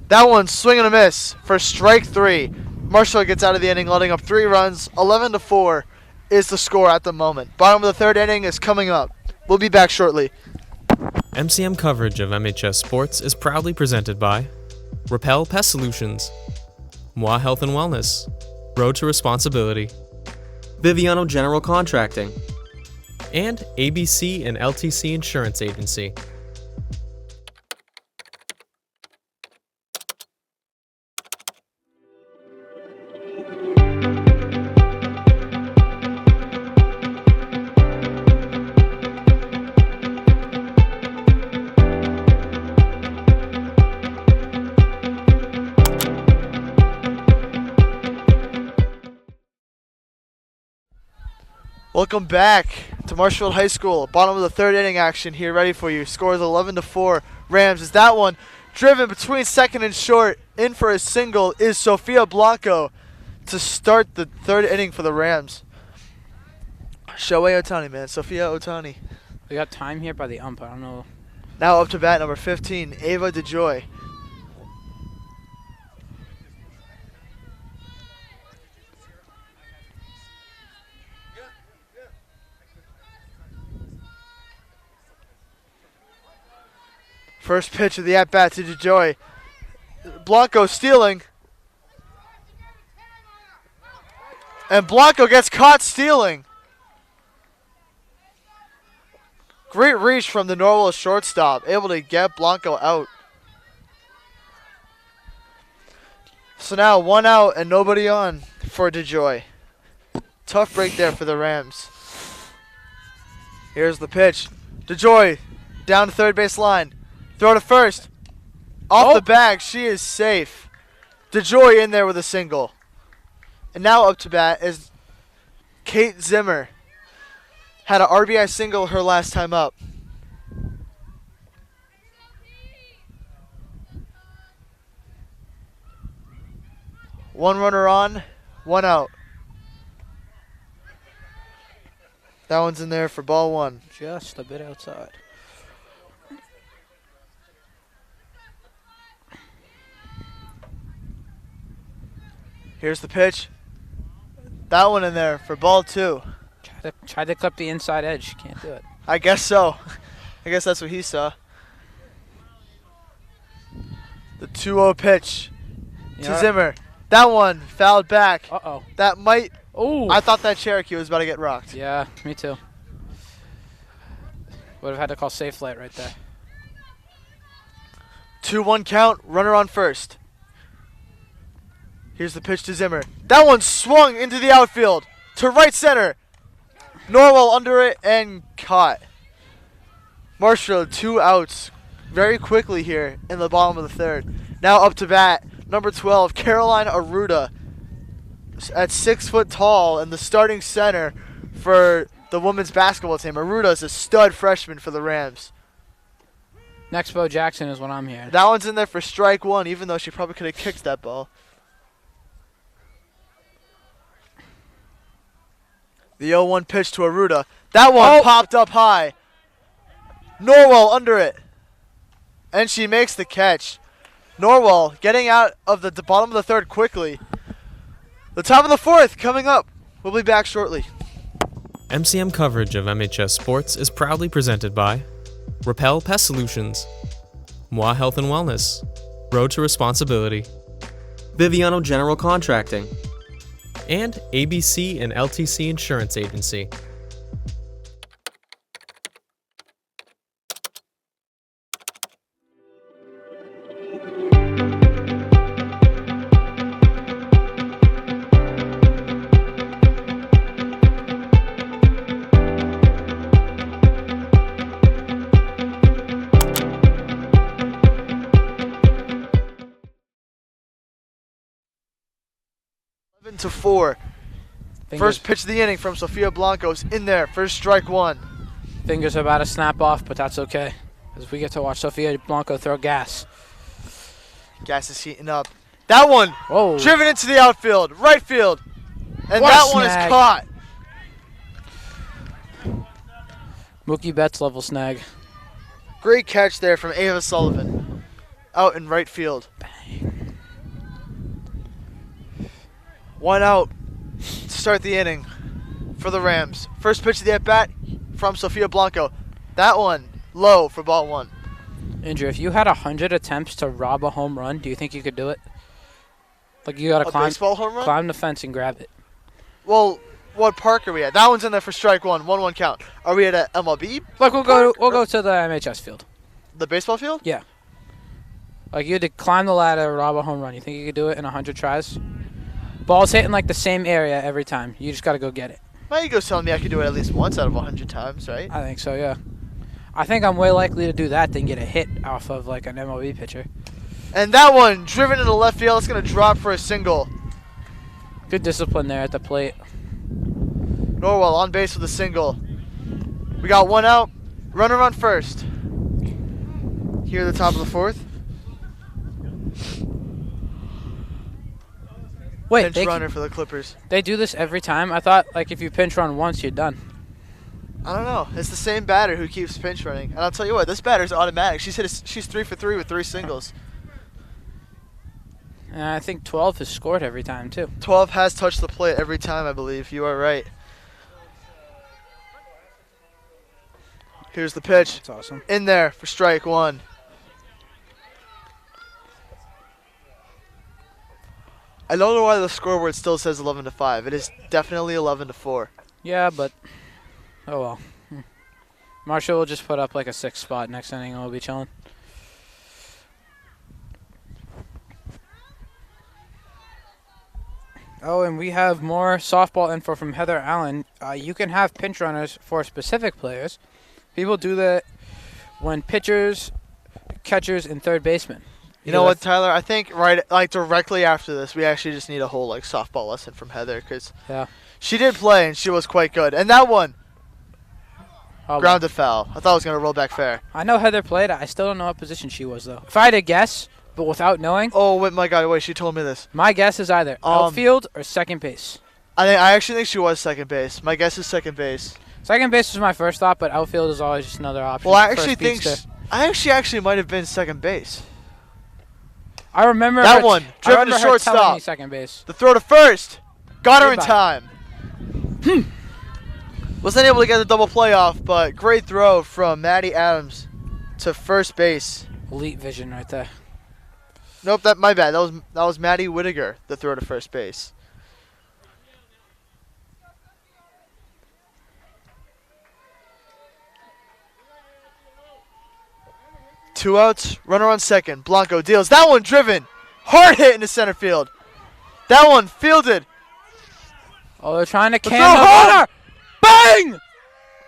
[SPEAKER 2] That one swing and a miss for strike 3. Marshall gets out of the inning, letting up 3 runs. 11-4 is the score at the moment. Bottom of the 3rd inning is coming up. We'll be back shortly.
[SPEAKER 1] MCM coverage of MHS Sports is proudly presented by Repel Pest Solutions, Moi Health and Wellness, Road to Responsibility,
[SPEAKER 4] Biviano General Contracting,
[SPEAKER 1] and ABC and LTC Insurance Agency.
[SPEAKER 2] Welcome back to Marshfield High School. Bottom of the 3rd inning action here, ready for you. Score is 11-4 Rams. As that one driven between second and short, in for a single is Sofia Blanco to start the 3rd inning for the Rams. Shohei Ohtani, man. Sofia Ohtani.
[SPEAKER 3] We got time here by the ump. I don't know.
[SPEAKER 2] Now up to bat, number 15, Ava DeJoy. First pitch of the at-bat to DeJoy. Blanco stealing. And Blanco gets caught stealing. Great reach from the Norwell shortstop, able to get Blanco out. So now 1 out and nobody on for DeJoy. Tough break there for the Rams. Here's the pitch. DeJoy down to 3rd base line. Throw to first. Off the bag. She is safe. DeJoy in there with a single. And now up to bat is Kate Zimmer. Had an RBI single her last time up. One runner on, 1 out. That one's in there for ball 1.
[SPEAKER 3] Just a bit outside.
[SPEAKER 2] Here's the pitch. That one in there for ball 2.
[SPEAKER 3] Tried to clip the inside edge. Can't do it.
[SPEAKER 2] I guess so. I guess that's what he saw. The 2-0 pitch to Zimmer. That one fouled back.
[SPEAKER 3] Uh-oh.
[SPEAKER 2] That might...
[SPEAKER 3] Oh.
[SPEAKER 2] I thought that Cherokee was about to get rocked.
[SPEAKER 3] Yeah, me too. Would have had to call safe light right there.
[SPEAKER 2] 2-1 count. Runner on first. Here's the pitch to Zimmer. That one swung into the outfield to right center. Norwell under it and caught. Marshfield 2 outs very quickly here in the bottom of the 3rd. Now up to bat, number 12, Caroline Aruda. At 6 foot tall and the starting center for the women's basketball team. Aruda is a stud freshman for the Rams.
[SPEAKER 3] Next Bo Jackson is what I'm hearing.
[SPEAKER 2] That one's in there for strike 1, even though she probably could have kicked that ball. The 0-1 pitch to Aruda. That one popped up high. Norwell under it. And she makes the catch. Norwell getting out of the bottom of the 3rd quickly. The top of the 4th coming up. We'll be back shortly.
[SPEAKER 1] MCM coverage of MHS Sports is proudly presented by Repel Pest Solutions, Moi Health and Wellness, Road to Responsibility,
[SPEAKER 4] Biviano General Contracting,
[SPEAKER 1] and ABC and LTC Insurance Agency.
[SPEAKER 2] To 4.
[SPEAKER 3] Fingers,
[SPEAKER 2] First pitch of the inning from Sofia Blanco's in there. First strike 1.
[SPEAKER 3] fingers are about to snap off, but that's okay. As we get to watch Sofia Blanco throw gas.
[SPEAKER 2] Gas is heating up. That one driven into the outfield, right field. And
[SPEAKER 3] What a
[SPEAKER 2] that one is
[SPEAKER 3] snag.
[SPEAKER 2] caught.
[SPEAKER 3] Mookie Betts level snag.
[SPEAKER 2] Great catch there from Ava Sullivan. Out in right field.
[SPEAKER 3] Bang.
[SPEAKER 2] One out to start the inning for the Rams. First pitch of the at-bat from Sofia Blanco. That one low for ball one.
[SPEAKER 3] Andrew, if you had 100 attempts to rob a home run, do you think you could do it? Like you gotta
[SPEAKER 2] A baseball home run?
[SPEAKER 3] climb the fence and grab it.
[SPEAKER 2] Well, what park are we at? That one's in there for strike one. 1-1 count. Are we at a MLB?
[SPEAKER 3] Like we'll go to the MHS field.
[SPEAKER 2] The baseball field?
[SPEAKER 3] Yeah. Like you had to climb the ladder, rob a home run. You think you could do it in 100 tries? Ball's hitting like the same area every time. You just gotta go get it.
[SPEAKER 2] My ego's telling me I could do it at least once out of 100 times, right?
[SPEAKER 3] I think so, yeah. I think I'm way likely to do that than get a hit off of like an MLB pitcher.
[SPEAKER 2] And that one driven into left field. It's gonna drop for a single.
[SPEAKER 3] Good discipline there at the plate.
[SPEAKER 2] Norwell on base with a single. We got one out. Runner on first. Here at the top of the fourth.
[SPEAKER 3] Wait,
[SPEAKER 2] Pinch runner for the Clippers.
[SPEAKER 3] they do this every time? I thought like if you pinch run once, you're done.
[SPEAKER 2] I don't know. It's the same batter who keeps pinch running. And I'll tell you what, this batter's automatic. She's 3 for 3 with 3 singles.
[SPEAKER 3] And I think 12 has scored every time too.
[SPEAKER 2] 12 has touched the plate every time, I believe. You are right. Here's the pitch.
[SPEAKER 3] That's awesome.
[SPEAKER 2] In there for strike one. I don't know why the scoreboard still says 11-5. It is definitely 11-4.
[SPEAKER 3] Yeah, but oh well. Marshall will just put up like a 6th spot next inning and we'll be chilling. Oh, and we have more softball info from Heather Allen. You can have pinch runners for specific players. People do that when pitchers, catchers, and third baseman.
[SPEAKER 2] You know what, Tyler? I think directly after this, we actually just need a whole softball lesson from Heather because she did play and she was quite good. And that one, grounded foul. I thought it was gonna roll back fair.
[SPEAKER 3] I know Heather played. I still don't know what position she was though. If I had to guess, but without knowing.
[SPEAKER 2] Oh wait, my God! Wait, she told me this.
[SPEAKER 3] My guess is either outfield or second base.
[SPEAKER 2] I actually think she was second base. My guess is second base.
[SPEAKER 3] Second base was my first thought, but outfield is always just another option.
[SPEAKER 2] Well, I actually think I actually might have been second base.
[SPEAKER 3] I remember
[SPEAKER 2] that one driven to shortstop.
[SPEAKER 3] Second base.
[SPEAKER 2] The throw to first, got her in time. Wasn't able to get the double playoff, but great throw from Maddie Adams to first base.
[SPEAKER 3] Elite vision right there.
[SPEAKER 2] Nope, my bad. That was Maddie Whittaker, the throw to first base. Two outs, runner on second. Blanco deals. That one driven. Hard hit into center field. That one fielded.
[SPEAKER 3] Oh, they're trying to can the runner. Bang!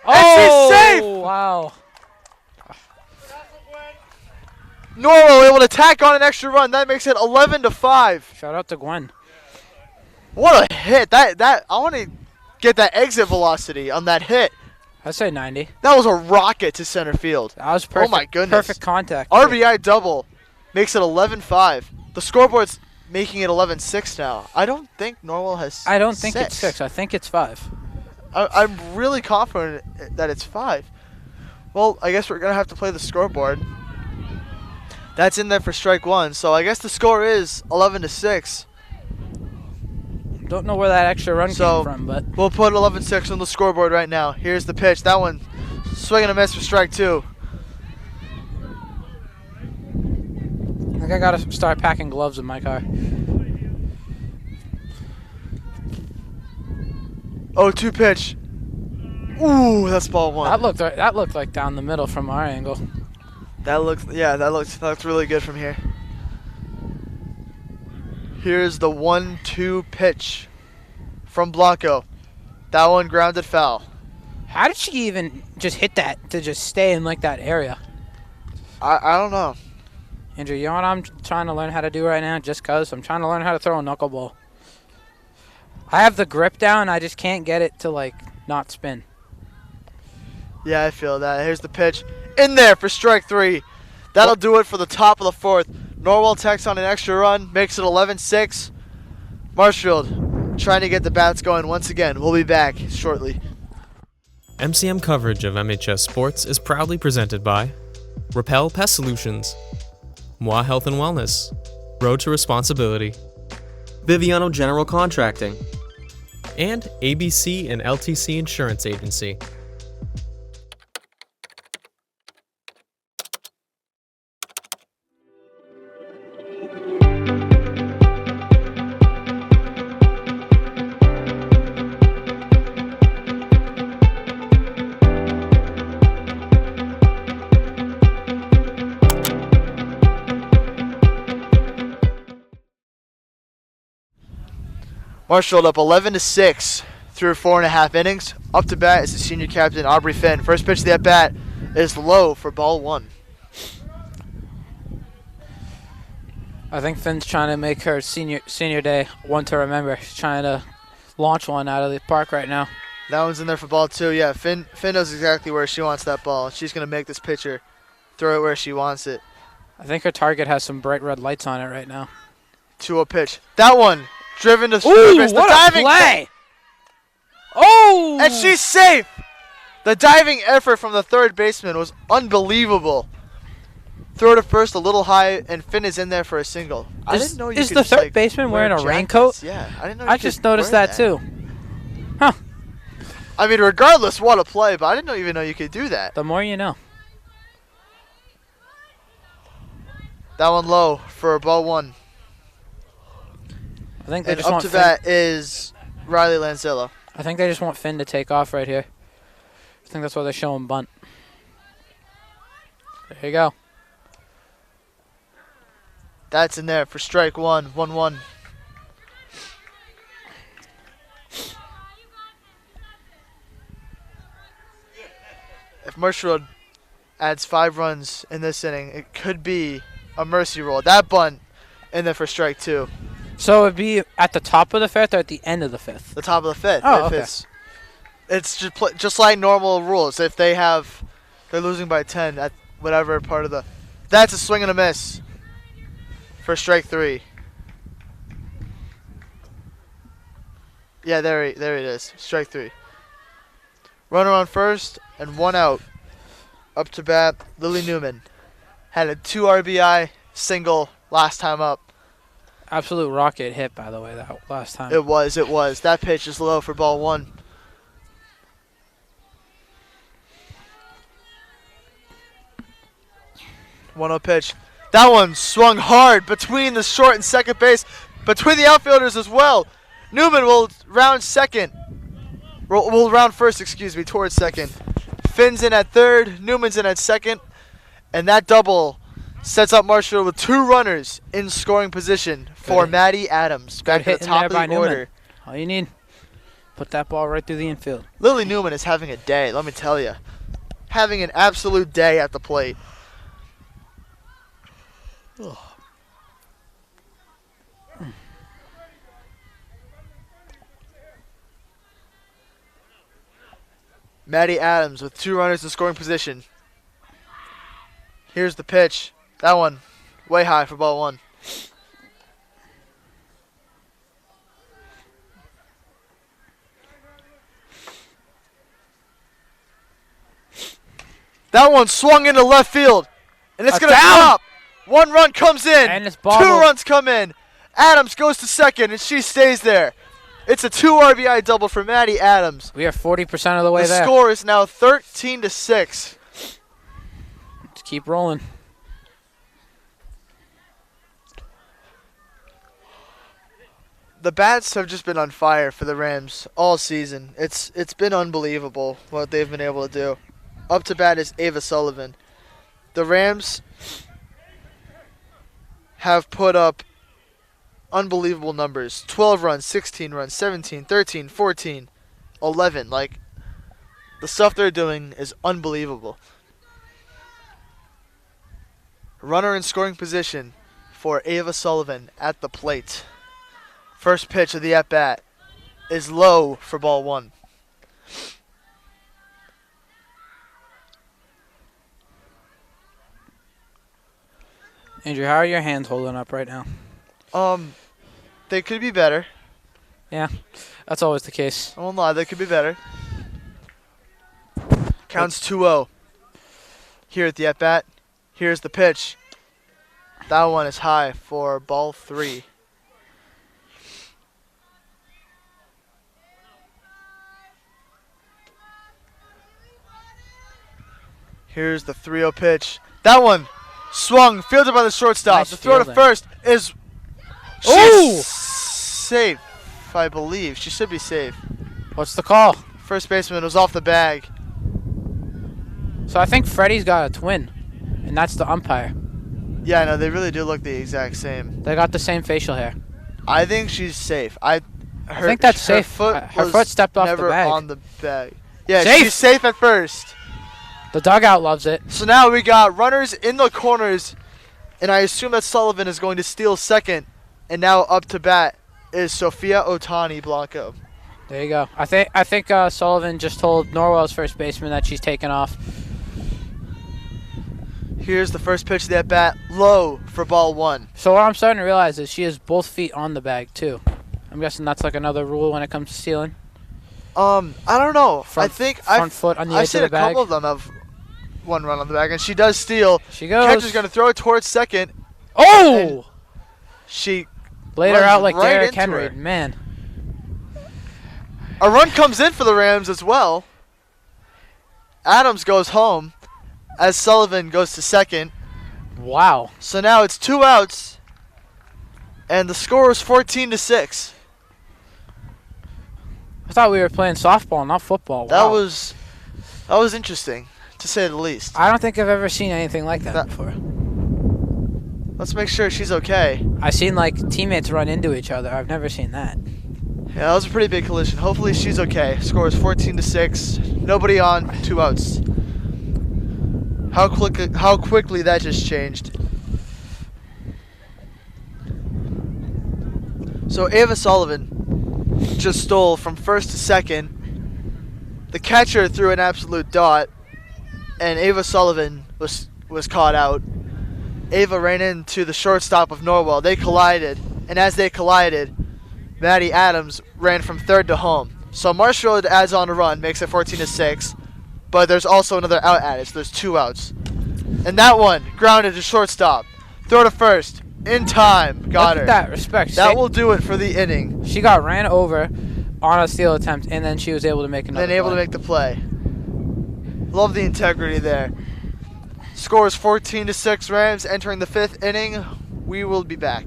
[SPEAKER 2] Oh, and she's safe.
[SPEAKER 3] Wow.
[SPEAKER 2] Norwell able to tack on an extra run. That makes it 11-5.
[SPEAKER 3] Shout out to Gwen.
[SPEAKER 2] What a hit. That I want to get that exit velocity on that hit.
[SPEAKER 3] I'd say 90.
[SPEAKER 2] That was a rocket to center field.
[SPEAKER 3] That was perfect.
[SPEAKER 2] Oh, my goodness.
[SPEAKER 3] Perfect contact.
[SPEAKER 2] RBI double makes it 11-5. The scoreboard's making it 11-6 now. I don't think Norwell has
[SPEAKER 3] I don't think
[SPEAKER 2] 6.
[SPEAKER 3] it's 6. I think it's 5.
[SPEAKER 2] I'm really confident that it's 5. Well, I guess we're going to have to play the scoreboard. That's in there for strike one. So I guess the score is 11-6.
[SPEAKER 3] Don't know where that extra run came from, but
[SPEAKER 2] we'll put 11-6 on the scoreboard right now. Here's the pitch. That one, swing and a miss for strike two.
[SPEAKER 3] I think I gotta start packing gloves in my car.
[SPEAKER 2] 0-2 pitch. Ooh, that's ball one.
[SPEAKER 3] That looked like down the middle from our angle.
[SPEAKER 2] That looks really good from here. Here's the 1-2 pitch from Blanco. That one grounded foul.
[SPEAKER 3] How did she even just hit that to just stay in like that area?
[SPEAKER 2] I don't know.
[SPEAKER 3] Andrew, you know what I'm trying to learn how to do right now? Just because I'm trying to learn how to throw a knuckleball. I have the grip down. I just can't get it to not spin.
[SPEAKER 2] Yeah, I feel that. Here's the pitch. In there for strike three. That'll do it for the top of the fourth. Norwell tacks on an extra run, makes it 11-6. Marshfield trying to get the bats going once again. We'll be back shortly.
[SPEAKER 1] MCM coverage of MHS Sports is proudly presented by Repel Pest Solutions, Moi Health and Wellness, Road to Responsibility,
[SPEAKER 4] Biviano General Contracting.
[SPEAKER 1] and ABC and LTC Insurance Agency.
[SPEAKER 2] Marshfield up 11-6 through 4.5 innings. Up to bat is the senior captain, Aubrey Finn. First pitch of the at-bat is low for ball 1.
[SPEAKER 3] I think Finn's trying to make her senior day one to remember. She's trying to launch one out of the park right now.
[SPEAKER 2] That one's in there for ball 2. Yeah, Finn knows exactly where she wants that ball. She's going to make this pitcher throw it where she wants it.
[SPEAKER 3] I think her target has some bright red lights on it right now.
[SPEAKER 2] 2-0 pitch. That one driven to
[SPEAKER 3] Ooh,
[SPEAKER 2] third base.
[SPEAKER 3] what a play! Oh!
[SPEAKER 2] And she's safe! The diving effort from the third baseman was unbelievable. Throw to first a little high, and Finn is in there for a single. I didn't know you
[SPEAKER 3] is
[SPEAKER 2] could
[SPEAKER 3] the
[SPEAKER 2] just,
[SPEAKER 3] third
[SPEAKER 2] like,
[SPEAKER 3] baseman
[SPEAKER 2] wear
[SPEAKER 3] wearing a
[SPEAKER 2] jackets.
[SPEAKER 3] raincoat?
[SPEAKER 2] Yeah, I didn't know you
[SPEAKER 3] I
[SPEAKER 2] could
[SPEAKER 3] just noticed
[SPEAKER 2] wear
[SPEAKER 3] that too. Huh.
[SPEAKER 2] I mean, regardless, what a play, but I didn't even know you could do that.
[SPEAKER 3] The more you know.
[SPEAKER 2] That one low for ball 1.
[SPEAKER 3] I think they
[SPEAKER 2] And
[SPEAKER 3] just
[SPEAKER 2] up
[SPEAKER 3] want
[SPEAKER 2] to
[SPEAKER 3] Finn.
[SPEAKER 2] bat is Riley Lanzillo.
[SPEAKER 3] I think they just want Finn to take off right here. I think that's why they're showing bunt. There you go.
[SPEAKER 2] That's in there for strike 1, 1-1. If Marshfield adds 5 runs in this inning, it could be a mercy roll. That bunt in there for strike 2.
[SPEAKER 3] So it'd be at the top of the fifth or at the end of the fifth?
[SPEAKER 2] The top of the 5th.
[SPEAKER 3] Oh,
[SPEAKER 2] If
[SPEAKER 3] okay.
[SPEAKER 2] It's just like normal rules. If they're losing by 10 at whatever part of the. That's a swing and a miss for strike 3. Yeah, there it is. Strike 3. Runner on first and 1 out. Up to bat, Lily Newman. Had a 2 RBI single last time up.
[SPEAKER 3] Absolute rocket hit, by the way, that last time.
[SPEAKER 2] It was. That pitch is low for ball 1. One-0 pitch. That one swung hard between the short and second base, between the outfielders as well. Newman will round second. Will round first, towards second. Finn's in at third. Newman's in at second. And that double sets up Marshfield with 2 runners in scoring position for
[SPEAKER 3] Good.
[SPEAKER 2] Maddie Adams. Back to
[SPEAKER 3] hit
[SPEAKER 2] the
[SPEAKER 3] in
[SPEAKER 2] top
[SPEAKER 3] there
[SPEAKER 2] of
[SPEAKER 3] by
[SPEAKER 2] the
[SPEAKER 3] Newman.
[SPEAKER 2] order.
[SPEAKER 3] All you need. Put that ball right through the infield.
[SPEAKER 2] Lily Newman is having a day, let me tell you. Having an absolute day at the plate. Ugh. Maddie Adams with 2 runners in scoring position. Here's the pitch. That one way high for ball 1. That one swung into left field. And it's going to
[SPEAKER 3] down.
[SPEAKER 2] drop. 1 run comes in.
[SPEAKER 3] And it's
[SPEAKER 2] 2
[SPEAKER 3] bobbled.
[SPEAKER 2] runs come in. Adams goes to second, and she stays there. It's a 2 RBI double for Maddie Adams.
[SPEAKER 3] We are 40% of the way
[SPEAKER 2] The
[SPEAKER 3] there.
[SPEAKER 2] score is now 13-6.
[SPEAKER 3] Let's keep rolling.
[SPEAKER 2] The bats have just been on fire for the Rams all season. It's been unbelievable what they've been able to do. Up to bat is Ava Sullivan. The Rams have put up unbelievable numbers. 12 runs, 16 runs, 17, 13, 14, 11. Like, the stuff they're doing is unbelievable. Runner in scoring position for Ava Sullivan at the plate. First pitch of the at-bat is low for ball 1.
[SPEAKER 3] Andrew, how are your hands holding up right now?
[SPEAKER 2] They could be better.
[SPEAKER 3] Yeah, that's always the case.
[SPEAKER 2] I won't lie, they could be better. Counts 2-0. Here at the at-bat. Here's the pitch. That one is high for ball 3. Here's the 3-0 pitch. That one swung, fielded by the shortstop.
[SPEAKER 3] Nice
[SPEAKER 2] the throw to
[SPEAKER 3] fielding.
[SPEAKER 2] first is
[SPEAKER 3] Ooh!
[SPEAKER 2] safe, I believe. She should be safe.
[SPEAKER 3] What's the call?
[SPEAKER 2] First baseman was off the bag.
[SPEAKER 3] So I think Freddie's got a twin, and that's the umpire.
[SPEAKER 2] Yeah, no, they really do look the exact same.
[SPEAKER 3] They got the same facial hair.
[SPEAKER 2] I think she's safe. I
[SPEAKER 3] think that's
[SPEAKER 2] her
[SPEAKER 3] safe.
[SPEAKER 2] Foot
[SPEAKER 3] Her
[SPEAKER 2] was
[SPEAKER 3] foot stepped off the
[SPEAKER 2] never
[SPEAKER 3] bag.
[SPEAKER 2] on the bag. Yeah,
[SPEAKER 3] Safe.
[SPEAKER 2] she's safe at first.
[SPEAKER 3] The dugout loves it.
[SPEAKER 2] So now we got runners in the corners, and I assume that Sullivan is going to steal second. And now up to bat is Sophia Otani Blanco.
[SPEAKER 3] There you go. I think Sullivan just told Norwell's first baseman that she's taking off.
[SPEAKER 2] Here's the first pitch of that bat, low for ball 1.
[SPEAKER 3] So what I'm starting to realize is she has both feet on the bag too. I'm guessing that's like another rule when it comes to stealing.
[SPEAKER 2] I don't know.
[SPEAKER 3] Front-
[SPEAKER 2] I think
[SPEAKER 3] front foot on the
[SPEAKER 2] I've
[SPEAKER 3] edge
[SPEAKER 2] seen
[SPEAKER 3] of the
[SPEAKER 2] a
[SPEAKER 3] bag.
[SPEAKER 2] couple of them have one run on the bag, and she does steal.
[SPEAKER 3] She goes.
[SPEAKER 2] Catcher's going to throw it towards second.
[SPEAKER 3] Oh!
[SPEAKER 2] She
[SPEAKER 3] Laid her
[SPEAKER 2] runs
[SPEAKER 3] out like
[SPEAKER 2] right
[SPEAKER 3] Derrick
[SPEAKER 2] into
[SPEAKER 3] Henry.
[SPEAKER 2] her.
[SPEAKER 3] Man.
[SPEAKER 2] A run comes in for the Rams as well. Adams goes home as Sullivan goes to second.
[SPEAKER 3] Wow.
[SPEAKER 2] So now it's 2 outs, and the score is 14-6.
[SPEAKER 3] I thought we were playing softball, not football.
[SPEAKER 2] That
[SPEAKER 3] Wow.
[SPEAKER 2] was interesting, to say the least.
[SPEAKER 3] I don't think I've ever seen anything like that before.
[SPEAKER 2] Let's make sure she's okay.
[SPEAKER 3] I've seen like teammates run into each other. I've never seen that.
[SPEAKER 2] Yeah, that was a pretty big collision. Hopefully she's okay. Score is 14-6. Nobody on, 2 outs. How quickly that just changed. So Ava Sullivan just stole from first to second. The catcher threw an absolute dot, and Ava Sullivan was caught out. Ava ran into the shortstop of Norwell. They collided, and as they collided, Maddie Adams ran from third to home. So Marshfield adds on a run, makes it 14-6, but there's also another out added, so there's 2 outs. And that one grounded to shortstop. Throw to first, in time, got her.
[SPEAKER 3] Look at that respect.
[SPEAKER 2] That will do it for the inning.
[SPEAKER 3] She got ran over on a steal attempt, and then she was able to make another.
[SPEAKER 2] Then able to make the play. Love the integrity there. Score is 14-6 Rams entering the 5th inning. We will be back.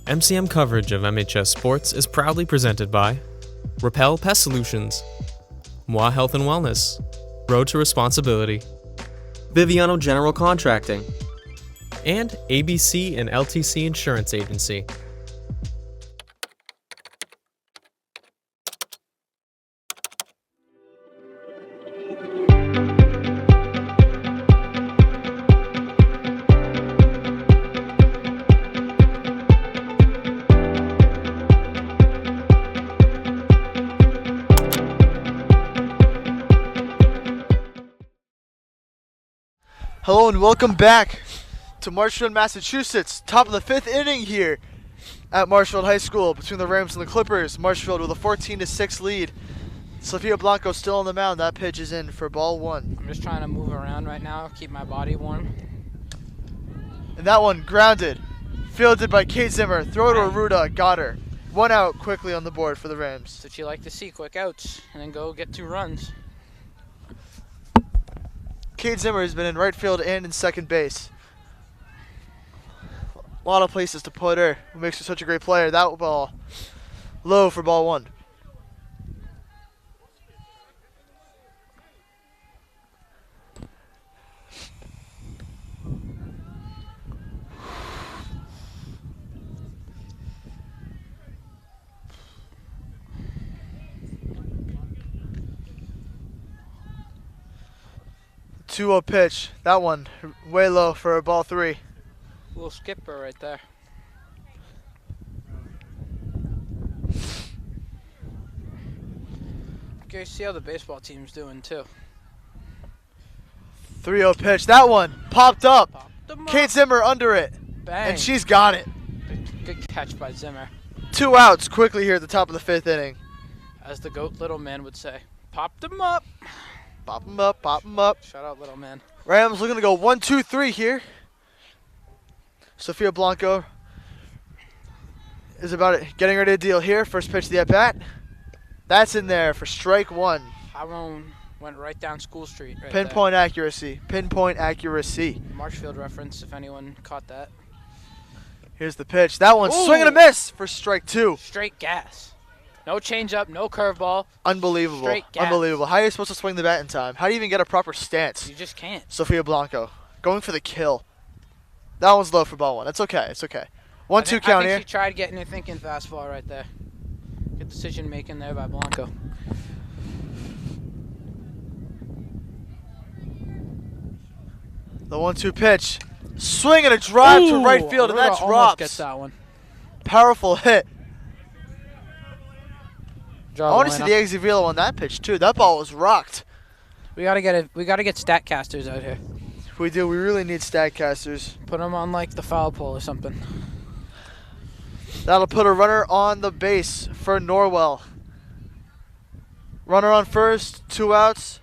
[SPEAKER 1] MCM coverage of MHS Sports is proudly presented by Repel Pest Solutions, Moi Health and Wellness, Road to Responsibility,
[SPEAKER 4] Biviano General Contracting.
[SPEAKER 1] and ABC and LTC Insurance Agency.
[SPEAKER 2] Hello and welcome back to Marshfield, Massachusetts. Top of the 5th inning here at Marshfield High School between the Rams and the Clippers. Marshfield with a 14-6 lead. Sofia Blanco still on the mound. That pitch is in for ball 1.
[SPEAKER 3] I'm just trying to move around right now, keep my body warm.
[SPEAKER 2] And that one grounded. Fielded by Kate Zimmer. Throw to Aruda. Got her. 1 out quickly on the board for the Rams.
[SPEAKER 3] That's what you like to see, quick outs, and then go get 2 runs.
[SPEAKER 2] Kate Zimmer has been in right field and in second base. A lot of places to put her. What makes her such a great player. That ball low for ball 1. Two-0 pitch. That one way low for ball 3.
[SPEAKER 3] Little skipper right there. Curious to see how the baseball team's doing too.
[SPEAKER 2] 3-0 pitch. That one popped up.
[SPEAKER 3] Popped 'em
[SPEAKER 2] Kate
[SPEAKER 3] up.
[SPEAKER 2] Zimmer under it.
[SPEAKER 3] Bang.
[SPEAKER 2] And she's got it.
[SPEAKER 3] Good catch by Zimmer.
[SPEAKER 2] 2 outs quickly here at the top of the 5th inning.
[SPEAKER 3] As the GOAT little man would say. Popped him up.
[SPEAKER 2] Pop them up, pop them up.
[SPEAKER 3] Shout out little man.
[SPEAKER 2] Rams looking to go 1-2-3 here. Sofia Blanco is about it, getting ready to deal here. First pitch of the at-bat. That's in there for strike 1.
[SPEAKER 3] Tyrone Went right down School Street. Right
[SPEAKER 2] Pinpoint accuracy. Pinpoint accuracy.
[SPEAKER 3] there. Marshfield reference, if anyone caught that.
[SPEAKER 2] Here's the pitch. That one's swing and a miss for strike 2.
[SPEAKER 3] Straight gas. No changeup, no curveball.
[SPEAKER 2] Unbelievable.
[SPEAKER 3] Straight gas.
[SPEAKER 2] Unbelievable. How are you supposed to swing the bat in time? How do you even get a proper stance?
[SPEAKER 3] You just can't.
[SPEAKER 2] Sofia Blanco going for the kill. That one's low for ball 1. That's okay. It's okay. 1-2 count
[SPEAKER 3] I
[SPEAKER 2] here.
[SPEAKER 3] think she tried getting a thinking fastball right there. Good decision making there by Blanco.
[SPEAKER 2] The 1-2 pitch. Swing and a drive to right field, and that
[SPEAKER 3] Ruda almost
[SPEAKER 2] drops.
[SPEAKER 3] gets that one.
[SPEAKER 2] Powerful hit.
[SPEAKER 3] Job,
[SPEAKER 2] I want to see
[SPEAKER 3] Elena.
[SPEAKER 2] the Exavilo on that pitch too. That ball was rocked.
[SPEAKER 3] We gotta get Statcasters out here.
[SPEAKER 2] We do. We really need Statcasters.
[SPEAKER 3] Put them on like the foul pole or something.
[SPEAKER 2] That'll put a runner on the base for Norwell. Runner on first, 2 outs.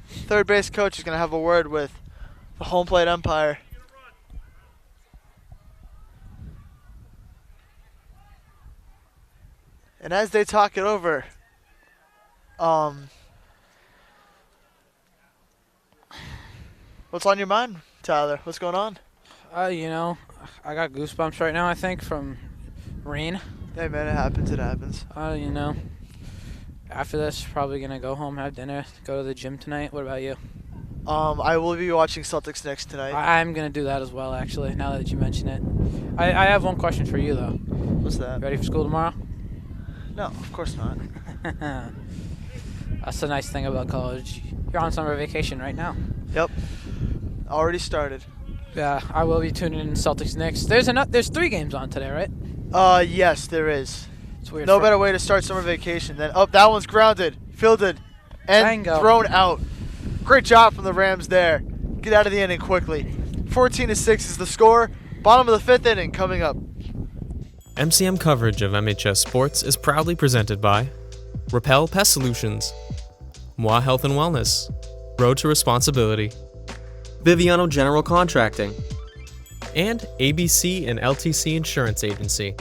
[SPEAKER 2] Third base coach is going to have a word with the home plate umpire. And as they talk it over, what's on your mind, Tyler? What's going on?
[SPEAKER 3] You know, I got goosebumps right now, I think, from rain.
[SPEAKER 2] Hey man, it happens. It happens.
[SPEAKER 3] You know, after this, probably going to go home, have dinner, go to the gym tonight. What about you?
[SPEAKER 2] I will be watching Celtics next tonight.
[SPEAKER 3] I'm going to do that as well, actually, now that you mention it. I have one question for you, though.
[SPEAKER 2] What's that?
[SPEAKER 3] Ready for school tomorrow?
[SPEAKER 2] No, of course not.
[SPEAKER 3] That's the nice thing about college. You're on summer vacation right now.
[SPEAKER 2] Yep. Already started.
[SPEAKER 3] Yeah, I will be tuning in Celtics Knicks. There's 3 games on today, right?
[SPEAKER 2] Yes, there is.
[SPEAKER 3] It's weird.
[SPEAKER 2] No better way to start summer vacation than that one's grounded, fielded, and
[SPEAKER 3] Bingo.
[SPEAKER 2] thrown out. Great job from the Rams there. Get out of the inning quickly. 14-6 is the score. Bottom of the 5th inning coming up.
[SPEAKER 1] MCM coverage of MHS Sports is proudly presented by Repel Pest Solutions, Moi Health and Wellness, Road to Responsibility,
[SPEAKER 4] Biviano General Contracting.
[SPEAKER 1] and ABC and LTC Insurance Agency.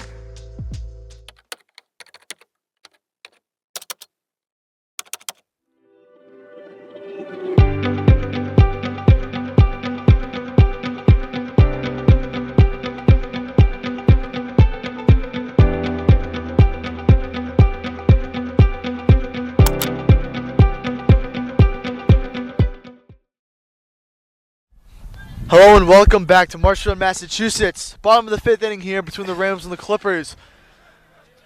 [SPEAKER 2] Hello and welcome back to Marshfield, Massachusetts. Bottom of the 5th inning here between the Rams and the Clippers.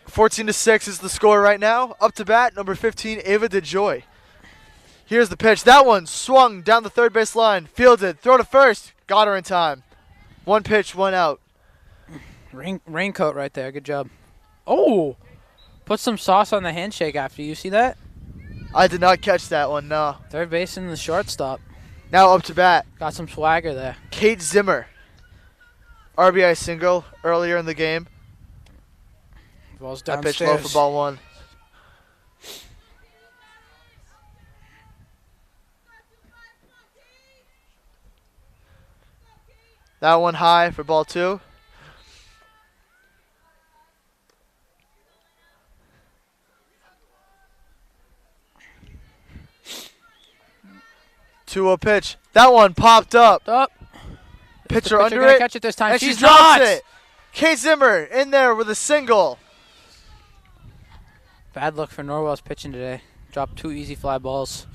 [SPEAKER 2] 14-6 is the score right now. Up to bat, number 15, Ava DeJoy. Here's the pitch. That one swung down the third base line. Fielded. Throw to first. Got her in time. 1 pitch, 1 out.
[SPEAKER 3] Raincoat right there. Good job. Oh! Put some sauce on the handshake after. You see that?
[SPEAKER 2] I did not catch that one, no.
[SPEAKER 3] Third base and the shortstop.
[SPEAKER 2] Now up to bat,
[SPEAKER 3] Got some swagger there.
[SPEAKER 2] Kate Zimmer. RBI single earlier in the game.
[SPEAKER 3] Ball's
[SPEAKER 2] That
[SPEAKER 3] downstairs.
[SPEAKER 2] pitch low for ball 1. That one high for ball 2. Two-0 pitch. That one popped up.
[SPEAKER 3] Up.
[SPEAKER 2] Pitcher
[SPEAKER 3] Pitcher
[SPEAKER 2] under
[SPEAKER 3] gonna
[SPEAKER 2] it.
[SPEAKER 3] catch it this time.
[SPEAKER 2] And
[SPEAKER 3] She's
[SPEAKER 2] she drops
[SPEAKER 3] not.
[SPEAKER 2] it. Kate Zimmer in there with a single.
[SPEAKER 3] Bad luck for Norwell's pitching today. Dropped 2 easy fly balls.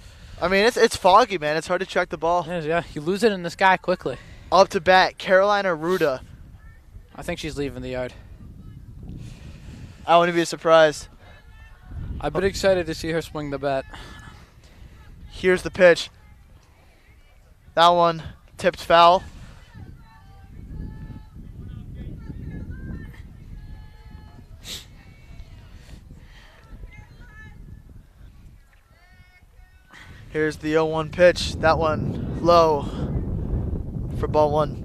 [SPEAKER 2] I mean, it's foggy, man. It's hard to track the ball.
[SPEAKER 3] Yeah, you lose it in the sky quickly.
[SPEAKER 2] Up to bat, Carolina Ruda.
[SPEAKER 3] I think she's leaving the yard.
[SPEAKER 2] I wouldn't be surprised.
[SPEAKER 3] I've been excited to see her swing the bat.
[SPEAKER 2] Here's the pitch. That one tipped foul. Here's the 0-1 pitch. That one low for ball 1.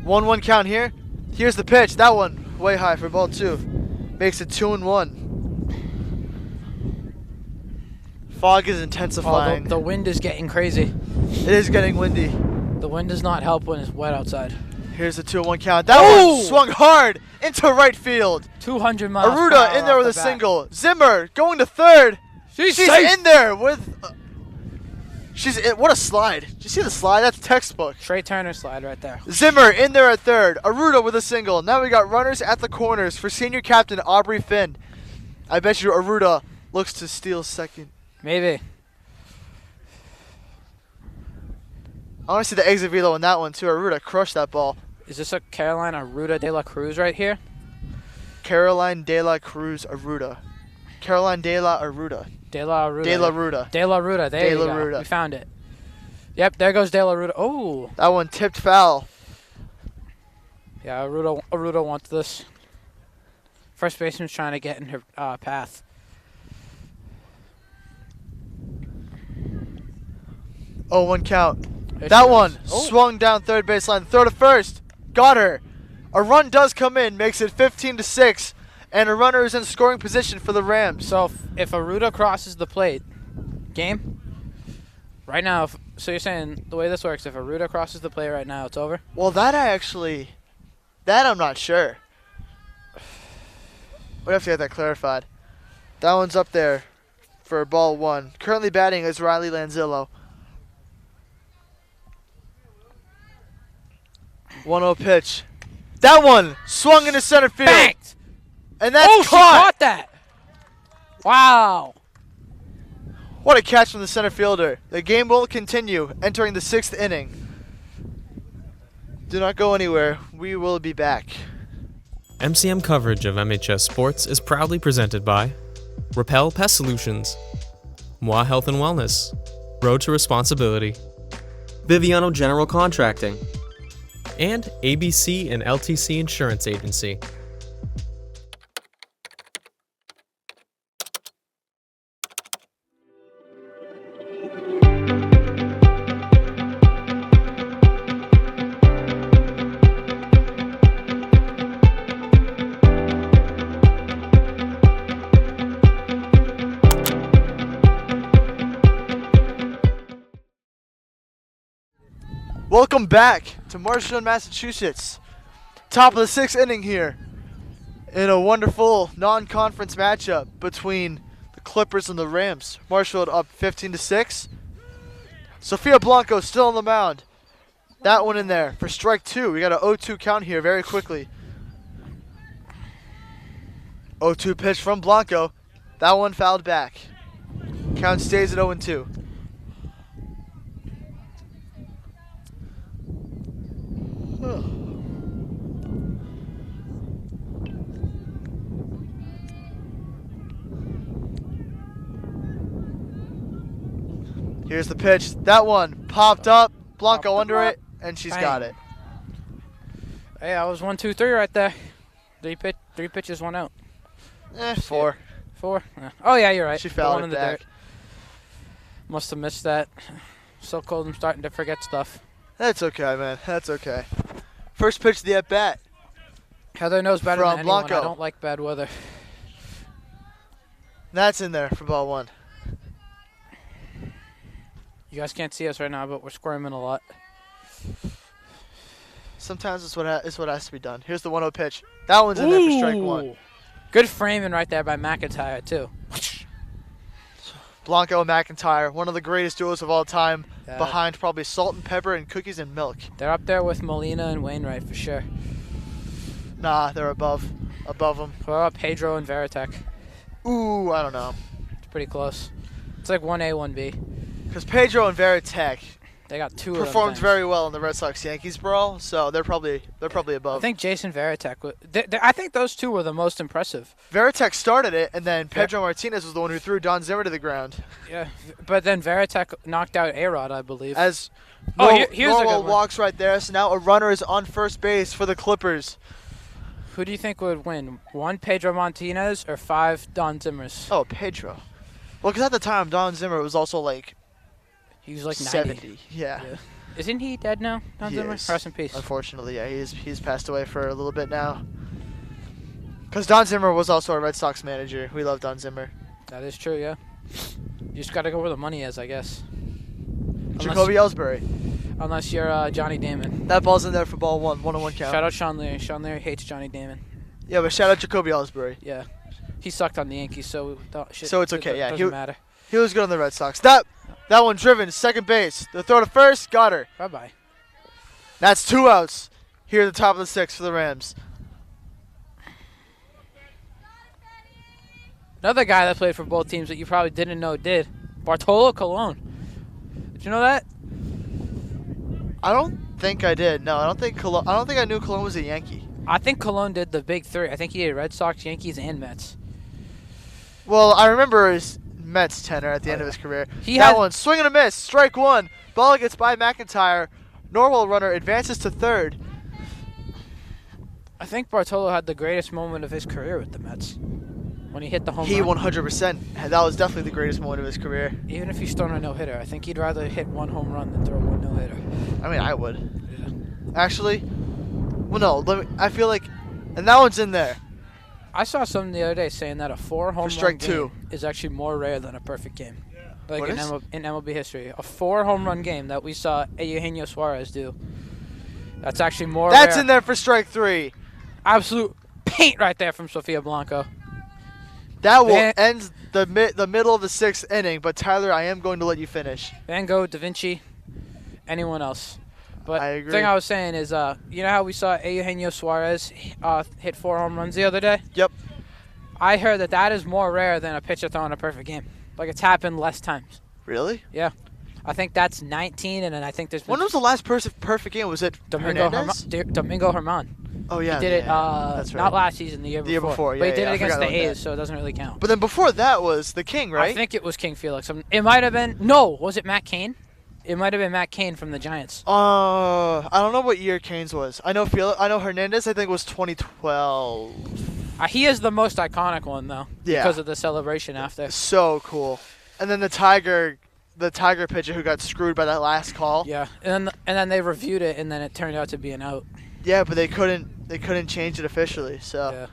[SPEAKER 2] 1-1 count here. Here's the pitch. That one way high for ball 2. Makes it 2-1. Fog is intensifying.
[SPEAKER 3] The wind is getting crazy.
[SPEAKER 2] It is getting windy.
[SPEAKER 3] The wind does not help when it's wet outside.
[SPEAKER 2] Here's the 2-1 count. That one swung hard into right field.
[SPEAKER 3] 200 miles.
[SPEAKER 2] Aruda in there with a single. Zimmer going to third. She's in there with. What a slide. Did you see the slide? That's textbook.
[SPEAKER 3] Trey Turner slide right there.
[SPEAKER 2] Zimmer in there at third. Aruda with a single. Now we got runners at the corners for senior captain Aubrey Finn. I bet you Aruda looks to steal second.
[SPEAKER 3] Maybe.
[SPEAKER 2] I want to see the exit velo on that one too. Aruda crushed that ball.
[SPEAKER 3] Is this a Caroline Aruda de la Cruz right here?
[SPEAKER 2] Caroline de la Cruz Aruda. Caroline de la Aruda.
[SPEAKER 3] De la Ruda.
[SPEAKER 2] De la Ruda.
[SPEAKER 3] De la Ruda. There you go.
[SPEAKER 2] Ruda.
[SPEAKER 3] We found it. Yep, there goes De la Ruda. Oh.
[SPEAKER 2] That one tipped foul.
[SPEAKER 3] Yeah, Aruda wants this. First baseman's trying to get in her path.
[SPEAKER 2] Oh, 1 count.
[SPEAKER 3] There
[SPEAKER 2] That
[SPEAKER 3] she
[SPEAKER 2] one
[SPEAKER 3] goes.
[SPEAKER 2] swung down third baseline. Throw to first. Got her. A run does come in, makes it 15-6, and a runner is in scoring position for the Rams.
[SPEAKER 3] So if Aruda crosses the plate, game? Right now, so you're saying the way this works, if Aruda crosses the plate right now, it's over?
[SPEAKER 2] Well, that I'm not sure. We'd have to get that clarified. That one's up there for ball 1. Currently batting is Riley Lanzillo. 1-0 pitch. That one swung into center field.
[SPEAKER 3] Banked!
[SPEAKER 2] And that's
[SPEAKER 3] Oh, she caught that! Wow.
[SPEAKER 2] What a catch from the center fielder. The game will continue, entering the 6th inning. Do not go anywhere. We will be back.
[SPEAKER 1] MCM coverage of MHS Sports is proudly presented by Repel Pest Solutions, Moi Health and Wellness, Road to Responsibility,
[SPEAKER 4] Biviano General Contracting.
[SPEAKER 1] and ABC and LTC Insurance Agency.
[SPEAKER 2] Welcome back to Marshfield, Massachusetts. Top of the 6th inning here in a wonderful non-conference matchup between the Clippers and the Rams. Marshfield up 15-6. Sofia Blanco still on the mound. That one in there for strike 2. We got an 0-2 count here very quickly. 0-2 pitch from Blanco. That one fouled back. Count stays at 0-2. Here's the pitch. That one popped up. Blanco under it, and she's got it.
[SPEAKER 3] Hey, I was 1, 2, 3 right there. Three pitches, 1 out.
[SPEAKER 2] 4.
[SPEAKER 3] 4. Oh yeah, you're right.
[SPEAKER 2] She
[SPEAKER 3] The
[SPEAKER 2] fouled
[SPEAKER 3] one
[SPEAKER 2] it
[SPEAKER 3] in the
[SPEAKER 2] back.
[SPEAKER 3] dirt. Must have missed that. So cold, I'm starting to forget stuff.
[SPEAKER 2] That's okay, man. That's okay. First pitch of the at-bat.
[SPEAKER 3] Heather knows better
[SPEAKER 2] From
[SPEAKER 3] than anyone.
[SPEAKER 2] Blanco.
[SPEAKER 3] I don't like bad weather.
[SPEAKER 2] That's in there for ball 1.
[SPEAKER 3] You guys can't see us right now, but we're squirming a lot.
[SPEAKER 2] Sometimes it's what has to be done. Here's the 1-0 pitch. That one's in there for strike 1.
[SPEAKER 3] Good framing right there by McIntyre, too.
[SPEAKER 2] Blanco and McIntyre, one of the greatest duos of all time,
[SPEAKER 3] Yeah.
[SPEAKER 2] behind probably Salt and Pepper and Cookies and Milk.
[SPEAKER 3] They're up there with Molina and Wainwright for sure.
[SPEAKER 2] Nah, they're above them.
[SPEAKER 3] What about Pedro and Veritek?
[SPEAKER 2] Ooh, I don't know.
[SPEAKER 3] It's pretty close. It's like 1A, 1B.
[SPEAKER 2] Because Pedro and Veritek
[SPEAKER 3] They got 2 of them
[SPEAKER 2] performed
[SPEAKER 3] things.
[SPEAKER 2] very well in the Red Sox-Yankees brawl, so they're probably above.
[SPEAKER 3] I think Jason Veritek. I think those 2 were the most impressive.
[SPEAKER 2] Veritek started it, and then Pedro Martinez was the one who threw Don Zimmer to the ground.
[SPEAKER 3] Yeah, but then Veritek knocked out A-Rod, I believe.
[SPEAKER 2] As
[SPEAKER 3] here's a good
[SPEAKER 2] Norwell
[SPEAKER 3] one.
[SPEAKER 2] walks right there, so now a runner is on first base for the Clippers.
[SPEAKER 3] Who do you think would win? 1 Pedro Martinez or 5 Don Zimmers?
[SPEAKER 2] Oh, Pedro. Well, because at the time, Don Zimmer was also like
[SPEAKER 3] He was like 90.
[SPEAKER 2] 70. Yeah.
[SPEAKER 3] Isn't he dead now, Don
[SPEAKER 2] He
[SPEAKER 3] Zimmer?
[SPEAKER 2] is.
[SPEAKER 3] Rest in peace.
[SPEAKER 2] Unfortunately, yeah, he's passed away for a little bit now. Because Don Zimmer was also a Red Sox manager. We love Don Zimmer.
[SPEAKER 3] That is true, yeah. You just got to go where the money is, I guess.
[SPEAKER 2] Jacoby Ellsbury.
[SPEAKER 3] Unless you're Johnny Damon.
[SPEAKER 2] That ball's in there for ball 1. 1-on-1 count.
[SPEAKER 3] Shout out Sean Leary. Sean Leary hates Johnny Damon.
[SPEAKER 2] Yeah, but shout out Jacoby Ellsbury.
[SPEAKER 3] Yeah. He sucked on the Yankees, so
[SPEAKER 2] So it's okay, yeah.
[SPEAKER 3] Doesn't matter.
[SPEAKER 2] He was good on the Red Sox. That one driven, second base. The throw to first, got her.
[SPEAKER 3] Bye-bye.
[SPEAKER 2] That's 2 outs here at the top of the 6th for the Rams.
[SPEAKER 3] Another guy that played for both teams that you probably didn't know did. Bartolo Colon. Did you know that?
[SPEAKER 2] I don't think I did. No, I don't think I knew Cologne was a Yankee.
[SPEAKER 3] I think Colon did the big 3. I think he did Red Sox, Yankees, and Mets.
[SPEAKER 2] Well, I remember his Mets tenure at the end of his career.
[SPEAKER 3] He
[SPEAKER 2] that
[SPEAKER 3] had
[SPEAKER 2] one, swing and a miss, strike 1. Ball gets by McIntyre. Norwell runner advances to third.
[SPEAKER 3] I think Bartolo had the greatest moment of his career with the Mets. When he hit the home
[SPEAKER 2] He
[SPEAKER 3] run.
[SPEAKER 2] 100%. That was definitely the greatest moment of his career.
[SPEAKER 3] Even if he's thrown a no-hitter, I think he'd rather hit 1 home run than throw 1 no-hitter.
[SPEAKER 2] I mean, I would.
[SPEAKER 3] Yeah.
[SPEAKER 2] Actually, well, no. I feel like, and that one's in there.
[SPEAKER 3] I saw something the other day saying that a 4 home run
[SPEAKER 2] strike
[SPEAKER 3] game
[SPEAKER 2] 2.
[SPEAKER 3] is actually more rare than a perfect game. Like
[SPEAKER 2] What
[SPEAKER 3] in,
[SPEAKER 2] is?
[SPEAKER 3] in MLB history. A 4 home run game that we saw Eugenio Suarez do. That's actually more
[SPEAKER 2] That's
[SPEAKER 3] rare.
[SPEAKER 2] in there for strike 3.
[SPEAKER 3] Absolute paint right there from Sofia Blanco.
[SPEAKER 2] That will end the middle of the 6th inning, but Tyler, I am going to let you finish.
[SPEAKER 3] Van Gogh, Da Vinci, anyone else. But
[SPEAKER 2] I
[SPEAKER 3] the
[SPEAKER 2] agree.
[SPEAKER 3] thing I was saying is, you know how we saw Eugenio Suarez hit 4 home runs the other day?
[SPEAKER 2] Yep.
[SPEAKER 3] I heard that is more rare than a pitcher throwing a perfect game. Like, it's happened less times.
[SPEAKER 2] Really?
[SPEAKER 3] Yeah. I think that's 19, and then I think there's been
[SPEAKER 2] When was the last perfect game? Was it Hernandez?
[SPEAKER 3] Domingo Germán.
[SPEAKER 2] Oh, yeah.
[SPEAKER 3] He did it
[SPEAKER 2] that's right.
[SPEAKER 3] not last season, the year before.
[SPEAKER 2] The year before,
[SPEAKER 3] But he
[SPEAKER 2] yeah,
[SPEAKER 3] did
[SPEAKER 2] yeah,
[SPEAKER 3] it
[SPEAKER 2] I
[SPEAKER 3] against
[SPEAKER 2] forgot
[SPEAKER 3] the
[SPEAKER 2] about
[SPEAKER 3] A's,
[SPEAKER 2] that.
[SPEAKER 3] so it doesn't really count.
[SPEAKER 2] But then before that was the King, right?
[SPEAKER 3] I think it was King Felix. It might have been. No, was it Matt Cain? It might have been Matt Cain from the Giants.
[SPEAKER 2] I don't know what year Canes was. I know Hernandez, I think, was 2012.
[SPEAKER 3] He is the most iconic one, though,
[SPEAKER 2] Yeah.
[SPEAKER 3] because of the celebration after.
[SPEAKER 2] So cool. And then the Tiger pitcher who got screwed by that last call.
[SPEAKER 3] Yeah, and then they reviewed it, and then it turned out to be an out.
[SPEAKER 2] Yeah, but they couldn't change it officially. So
[SPEAKER 3] Yeah.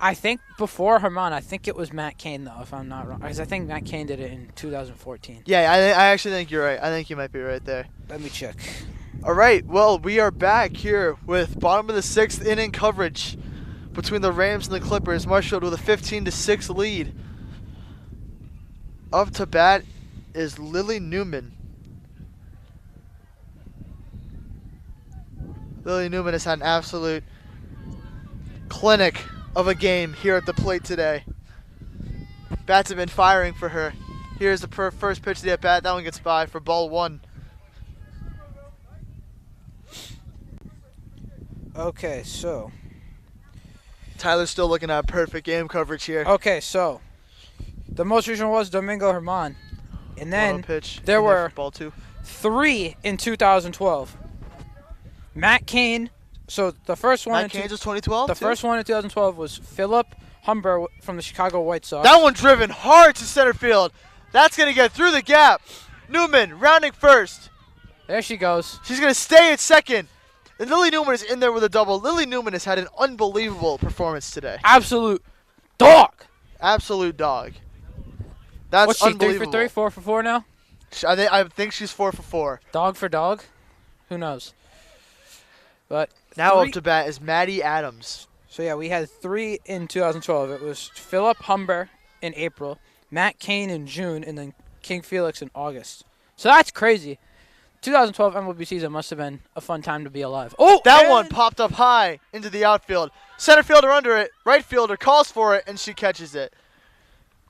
[SPEAKER 3] I think before Germán, I think it was Matt Cain, though, if I'm not wrong. Because I think Matt Cain did it in 2014.
[SPEAKER 2] yeah, I actually think you're right. I think you might be right there.
[SPEAKER 3] Let me check.
[SPEAKER 2] All right, well, we are back here with bottom of the 6th inning coverage between the Rams and the Clippers. Marshfield with a 15-6 lead. Up to bat is Lily Newman. Lily Newman has had an absolute clinic of a game here at the plate today. Bats have been firing for her. Here's the first pitch of the at-bat. That one gets by for ball 1.
[SPEAKER 3] Okay, so.
[SPEAKER 2] Tyler's still looking at perfect game coverage here.
[SPEAKER 3] Okay, so. The most recent was Domingo Germán. And then
[SPEAKER 2] Pitch
[SPEAKER 3] there
[SPEAKER 2] in
[SPEAKER 3] were
[SPEAKER 2] for ball 2.
[SPEAKER 3] 3 in 2012. Matt Cain. So the first one.
[SPEAKER 2] Matt Cain's was 2012.
[SPEAKER 3] The first one in 2012 was Philip Humber from the Chicago White Sox.
[SPEAKER 2] That one driven hard to center field. That's going to get through the gap. Newman rounding first.
[SPEAKER 3] There she goes.
[SPEAKER 2] She's going to stay at second. And Lily Newman is in there with a double. Lily Newman has had an unbelievable performance today.
[SPEAKER 3] Absolute dog.
[SPEAKER 2] Absolute dog. That's
[SPEAKER 3] What's she, 3
[SPEAKER 2] unbelievable.
[SPEAKER 3] for 3, 4 for 4 now?
[SPEAKER 2] I think she's 4 for 4.
[SPEAKER 3] Dog for dog? Who knows? But
[SPEAKER 2] Now
[SPEAKER 3] 3
[SPEAKER 2] up to bat is Maddie Adams.
[SPEAKER 3] So yeah, we had 3 in 2012. It was Philip Humber in April, Matt Cain in June, and then King Felix in August. So that's crazy. 2012 MLB season must have been a fun time to be alive. Oh,
[SPEAKER 2] That
[SPEAKER 3] and
[SPEAKER 2] one popped up high into the outfield. Center fielder under it. Right fielder calls for it, and she catches it.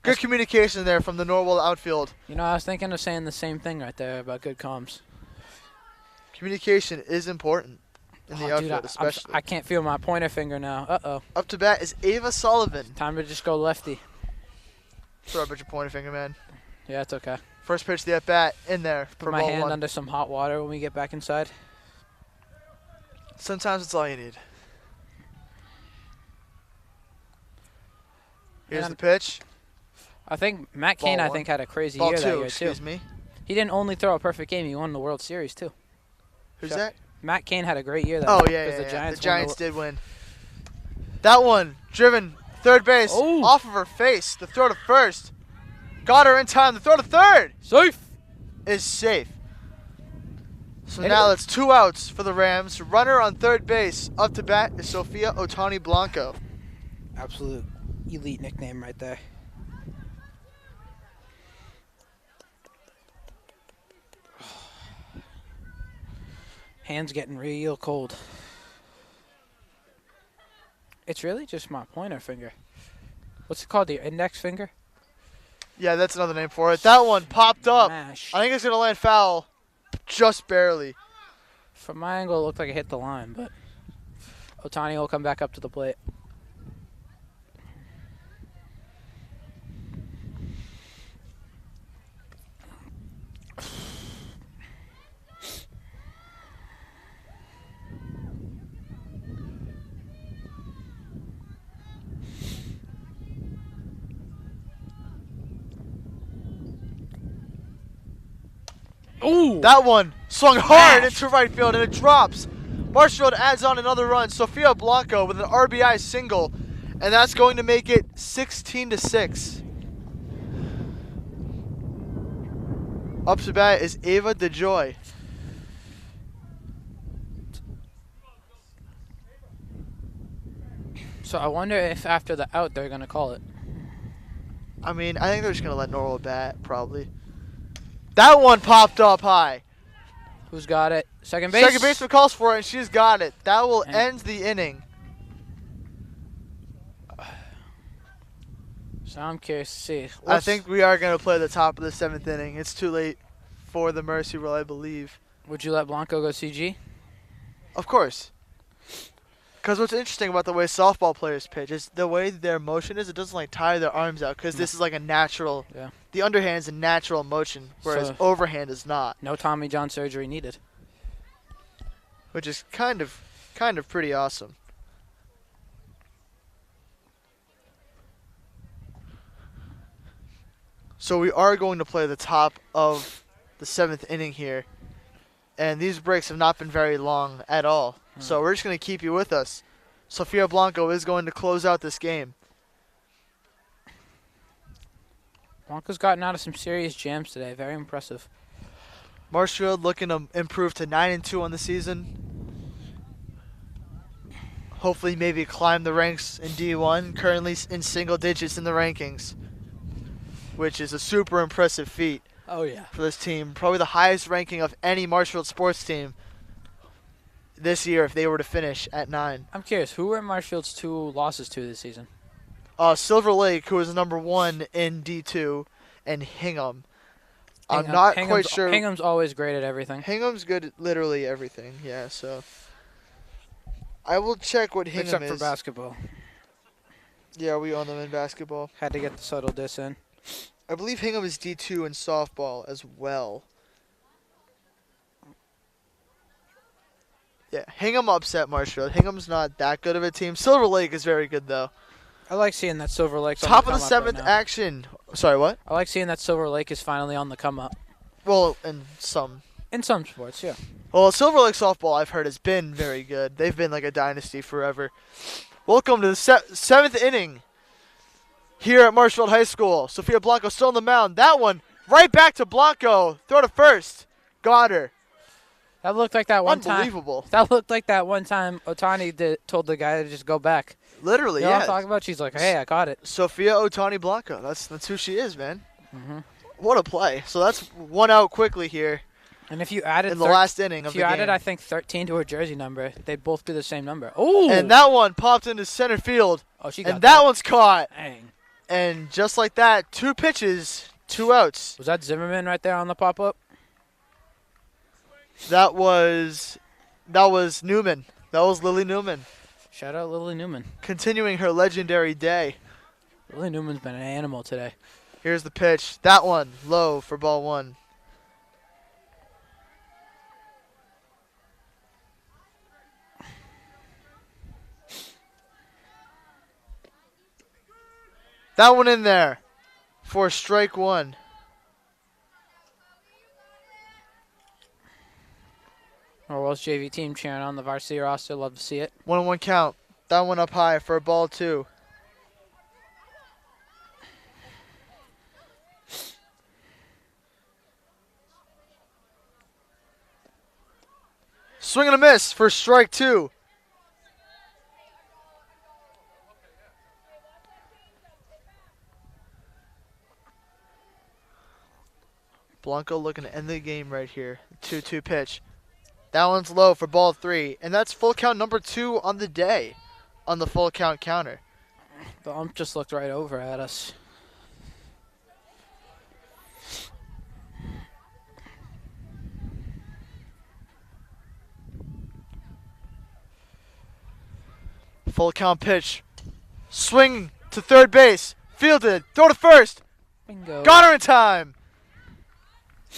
[SPEAKER 2] Good communication there from the Norwell outfield.
[SPEAKER 3] You know, I was thinking of saying the same thing right there about good comms.
[SPEAKER 2] Communication is important in the outfield, especially.
[SPEAKER 3] I can't feel my pointer finger now. Uh-oh.
[SPEAKER 2] Up to bat is Ava Sullivan.
[SPEAKER 3] Time to just go lefty.
[SPEAKER 2] Sorry about your pointer finger, man.
[SPEAKER 3] Yeah, it's okay.
[SPEAKER 2] First pitch of the at-bat in there for
[SPEAKER 3] Put my
[SPEAKER 2] ball
[SPEAKER 3] hand
[SPEAKER 2] 1.
[SPEAKER 3] under some hot water when we get back inside.
[SPEAKER 2] Sometimes it's all you need. Here's
[SPEAKER 3] And
[SPEAKER 2] the pitch.
[SPEAKER 3] I think Matt Cain,
[SPEAKER 2] Ball
[SPEAKER 3] I
[SPEAKER 2] 1.
[SPEAKER 3] think, had a crazy
[SPEAKER 2] Ball
[SPEAKER 3] year
[SPEAKER 2] 2,
[SPEAKER 3] that year,
[SPEAKER 2] excuse
[SPEAKER 3] too.
[SPEAKER 2] me.
[SPEAKER 3] He didn't only throw a perfect game. He won the World Series, too.
[SPEAKER 2] Who's
[SPEAKER 3] Sure.
[SPEAKER 2] that?
[SPEAKER 3] Matt Cain had a great year that
[SPEAKER 2] Oh,
[SPEAKER 3] year.
[SPEAKER 2] yeah,
[SPEAKER 3] 'cause
[SPEAKER 2] yeah,
[SPEAKER 3] the
[SPEAKER 2] yeah.
[SPEAKER 3] Giants
[SPEAKER 2] The Giants
[SPEAKER 3] won
[SPEAKER 2] did win. That one, driven third base,
[SPEAKER 3] Oh.
[SPEAKER 2] off of her face. The throw to first. Got her in time. The throw to third
[SPEAKER 3] Safe.
[SPEAKER 2] is safe. So
[SPEAKER 3] Hey.
[SPEAKER 2] now it's 2 outs for the Rams. Runner on third base. Up to bat is Sofia Otani Blanco.
[SPEAKER 3] Absolute elite nickname right there. Hands getting real cold. It's really just my pointer finger. What's it called? The index finger?
[SPEAKER 2] Yeah, that's another name for it. That one popped up.
[SPEAKER 3] Mash.
[SPEAKER 2] I think it's going to land foul. Just barely.
[SPEAKER 3] From my angle, it looked like it hit the line, but Otani will come back up to the plate. Ooh!
[SPEAKER 2] That one swung hard
[SPEAKER 3] Mash.
[SPEAKER 2] into right field, and it drops. Marshfield adds on another run. Sofia Blanco with an RBI single, and that's going to make it 16-6. Up to bat is Ava DeJoy.
[SPEAKER 3] So I wonder if after the out they're going to call it.
[SPEAKER 2] I mean, I think they're just going to let Norwell bat, probably. That one popped up high.
[SPEAKER 3] Who's got it? Second base?
[SPEAKER 2] Second baseman calls for it, and she's got it. That will
[SPEAKER 3] And-
[SPEAKER 2] end the inning.
[SPEAKER 3] So I'm curious to see.
[SPEAKER 2] I think we are going to play the top of the 7th inning. It's too late for the Mercy Rule, I believe.
[SPEAKER 3] Would you let Blanco go CG?
[SPEAKER 2] Of course. Because what's interesting about the way softball players pitch is the way their motion is, it doesn't like tire their arms out because this is like a natural,
[SPEAKER 3] Yeah.
[SPEAKER 2] the underhand is a natural motion, whereas
[SPEAKER 3] So-
[SPEAKER 2] overhand is not,
[SPEAKER 3] No Tommy John surgery needed.
[SPEAKER 2] which is kind of pretty awesome. So we are going to play the top of the 7th inning here, and these breaks have not been very long at all. So we're just going to keep you with us. Sofia Blanco is going to close out this game.
[SPEAKER 3] Blanco's gotten out of some serious jams today. Very impressive.
[SPEAKER 2] Marshfield looking to improve to 9-2 on the season. Hopefully maybe climb the ranks in D1, currently in single digits in the rankings, which is a super impressive feat
[SPEAKER 3] Oh, yeah.
[SPEAKER 2] for this team. Probably the highest ranking of any Marshfield sports team this year if they were to finish at 9.
[SPEAKER 3] I'm curious, who were Marshfield's 2 losses to this season?
[SPEAKER 2] Silver Lake, who is number 1 in D2, and Hingham. I'm not quite
[SPEAKER 3] Hingham's-
[SPEAKER 2] sure.
[SPEAKER 3] Hingham's always great at everything.
[SPEAKER 2] Hingham's good at literally everything, yeah, so. I will check what Hingham
[SPEAKER 3] Except
[SPEAKER 2] is.
[SPEAKER 3] for basketball.
[SPEAKER 2] Yeah, we own them in basketball.
[SPEAKER 3] Had to get the subtle diss in.
[SPEAKER 2] I believe Hingham is D2 in softball as well. Yeah, Hingham upset Marshfield. Hingham's not that good of a team. Silver Lake is very good, though.
[SPEAKER 3] I like seeing that Silver Lake's on
[SPEAKER 2] Top
[SPEAKER 3] the
[SPEAKER 2] of the
[SPEAKER 3] come up
[SPEAKER 2] 7th
[SPEAKER 3] right now.
[SPEAKER 2] action. Sorry, what?
[SPEAKER 3] I like seeing that Silver Lake is finally on the come up.
[SPEAKER 2] Well, in some.
[SPEAKER 3] In some sports, yeah.
[SPEAKER 2] Well, Silver Lake softball, I've heard, has been very good. They've been like a dynasty forever. Welcome to the 7th inning here at Marshfield High School. Sofia Blanco still on the mound. That one right back to Blanco. Throw to first. Got her.
[SPEAKER 3] That looked like that one time.
[SPEAKER 2] Unbelievable.
[SPEAKER 3] That looked like that one time Otani told the guy to just go back.
[SPEAKER 2] Literally,
[SPEAKER 3] You know what
[SPEAKER 2] yeah.
[SPEAKER 3] I'm talking about? She's like, hey, I got it.
[SPEAKER 2] Sofia Otani Blanco. That's who she is, man.
[SPEAKER 3] Mhm.
[SPEAKER 2] What a play. So that's 1 out quickly here
[SPEAKER 3] And if you added
[SPEAKER 2] in the last inning of
[SPEAKER 3] if
[SPEAKER 2] the
[SPEAKER 3] you
[SPEAKER 2] game.
[SPEAKER 3] added, I think 13 to her jersey number, they'd both be the same number. Oh,
[SPEAKER 2] And that one popped into center field.
[SPEAKER 3] oh, she got
[SPEAKER 2] And that one's caught.
[SPEAKER 3] Dang.
[SPEAKER 2] And just like that, 2 pitches, 2 outs.
[SPEAKER 3] Was that Zimmerman right there on the pop up?
[SPEAKER 2] That was Newman. That was Lily Newman.
[SPEAKER 3] Shout out Lily Newman.
[SPEAKER 2] Continuing her legendary day.
[SPEAKER 3] Lily Newman's been an animal today.
[SPEAKER 2] Here's the pitch. That one, low for ball 1. That one in there for strike 1.
[SPEAKER 3] Norwell's JV team cheering on the varsity roster. Love to see it.
[SPEAKER 2] 1-1 count. That one up high for a ball 2. Swing and a miss for strike 2. Blanco looking to end the game right here. 2-2 pitch. That one's low for ball 3. And that's full count number 2 on the day on the full count counter.
[SPEAKER 3] The ump just looked right over at us.
[SPEAKER 2] Full count pitch. Swing to third base. Fielded. Throw to first.
[SPEAKER 3] Bingo.
[SPEAKER 2] Got her in time.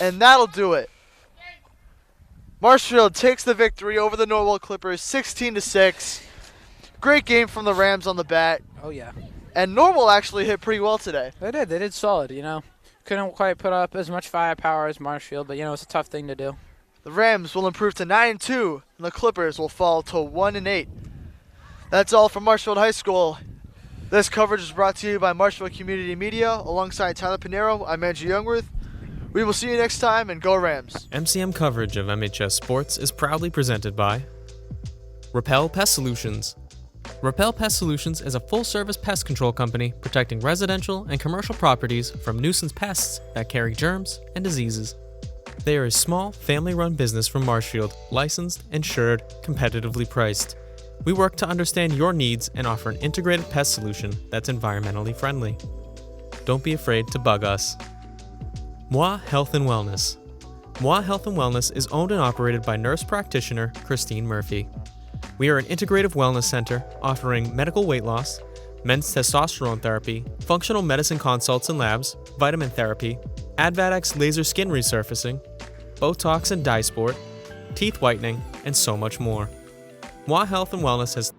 [SPEAKER 2] And that'll do it. Marshfield takes the victory over the Norwell Clippers 16-6. Great game from the Rams on the bat.
[SPEAKER 3] Oh, yeah.
[SPEAKER 2] And Norwell actually hit pretty well today.
[SPEAKER 3] They did. They did solid, you know. Couldn't quite put up as much firepower as Marshfield, but, you know, it's a tough thing to do.
[SPEAKER 2] The Rams will improve to 9-2, and the Clippers will fall to 1-8. That's all from Marshfield High School. This coverage is brought to you by Marshfield Community Media. Alongside Tyler Pinheiro, I'm Andrew Youngworth. We will see you next time, and go Rams.
[SPEAKER 1] MCM coverage of MHS Sports is proudly presented by Repel Pest Solutions. Repel Pest Solutions is a full-service pest control company protecting residential and commercial properties from nuisance pests that carry germs and diseases. They are a small, family-run business from Marshfield, licensed, insured, competitively priced. We work to understand your needs and offer an integrated pest solution that's environmentally friendly. Don't be afraid to bug us. Moi Health and Wellness. Moi Health and Wellness is owned and operated by nurse practitioner Christine Murphy. We are an integrative wellness center offering medical weight loss, men's testosterone therapy, functional medicine consults and labs, vitamin therapy, Advadex laser skin resurfacing, Botox and dye sport, teeth whitening, and so much more. Moi Health and Wellness has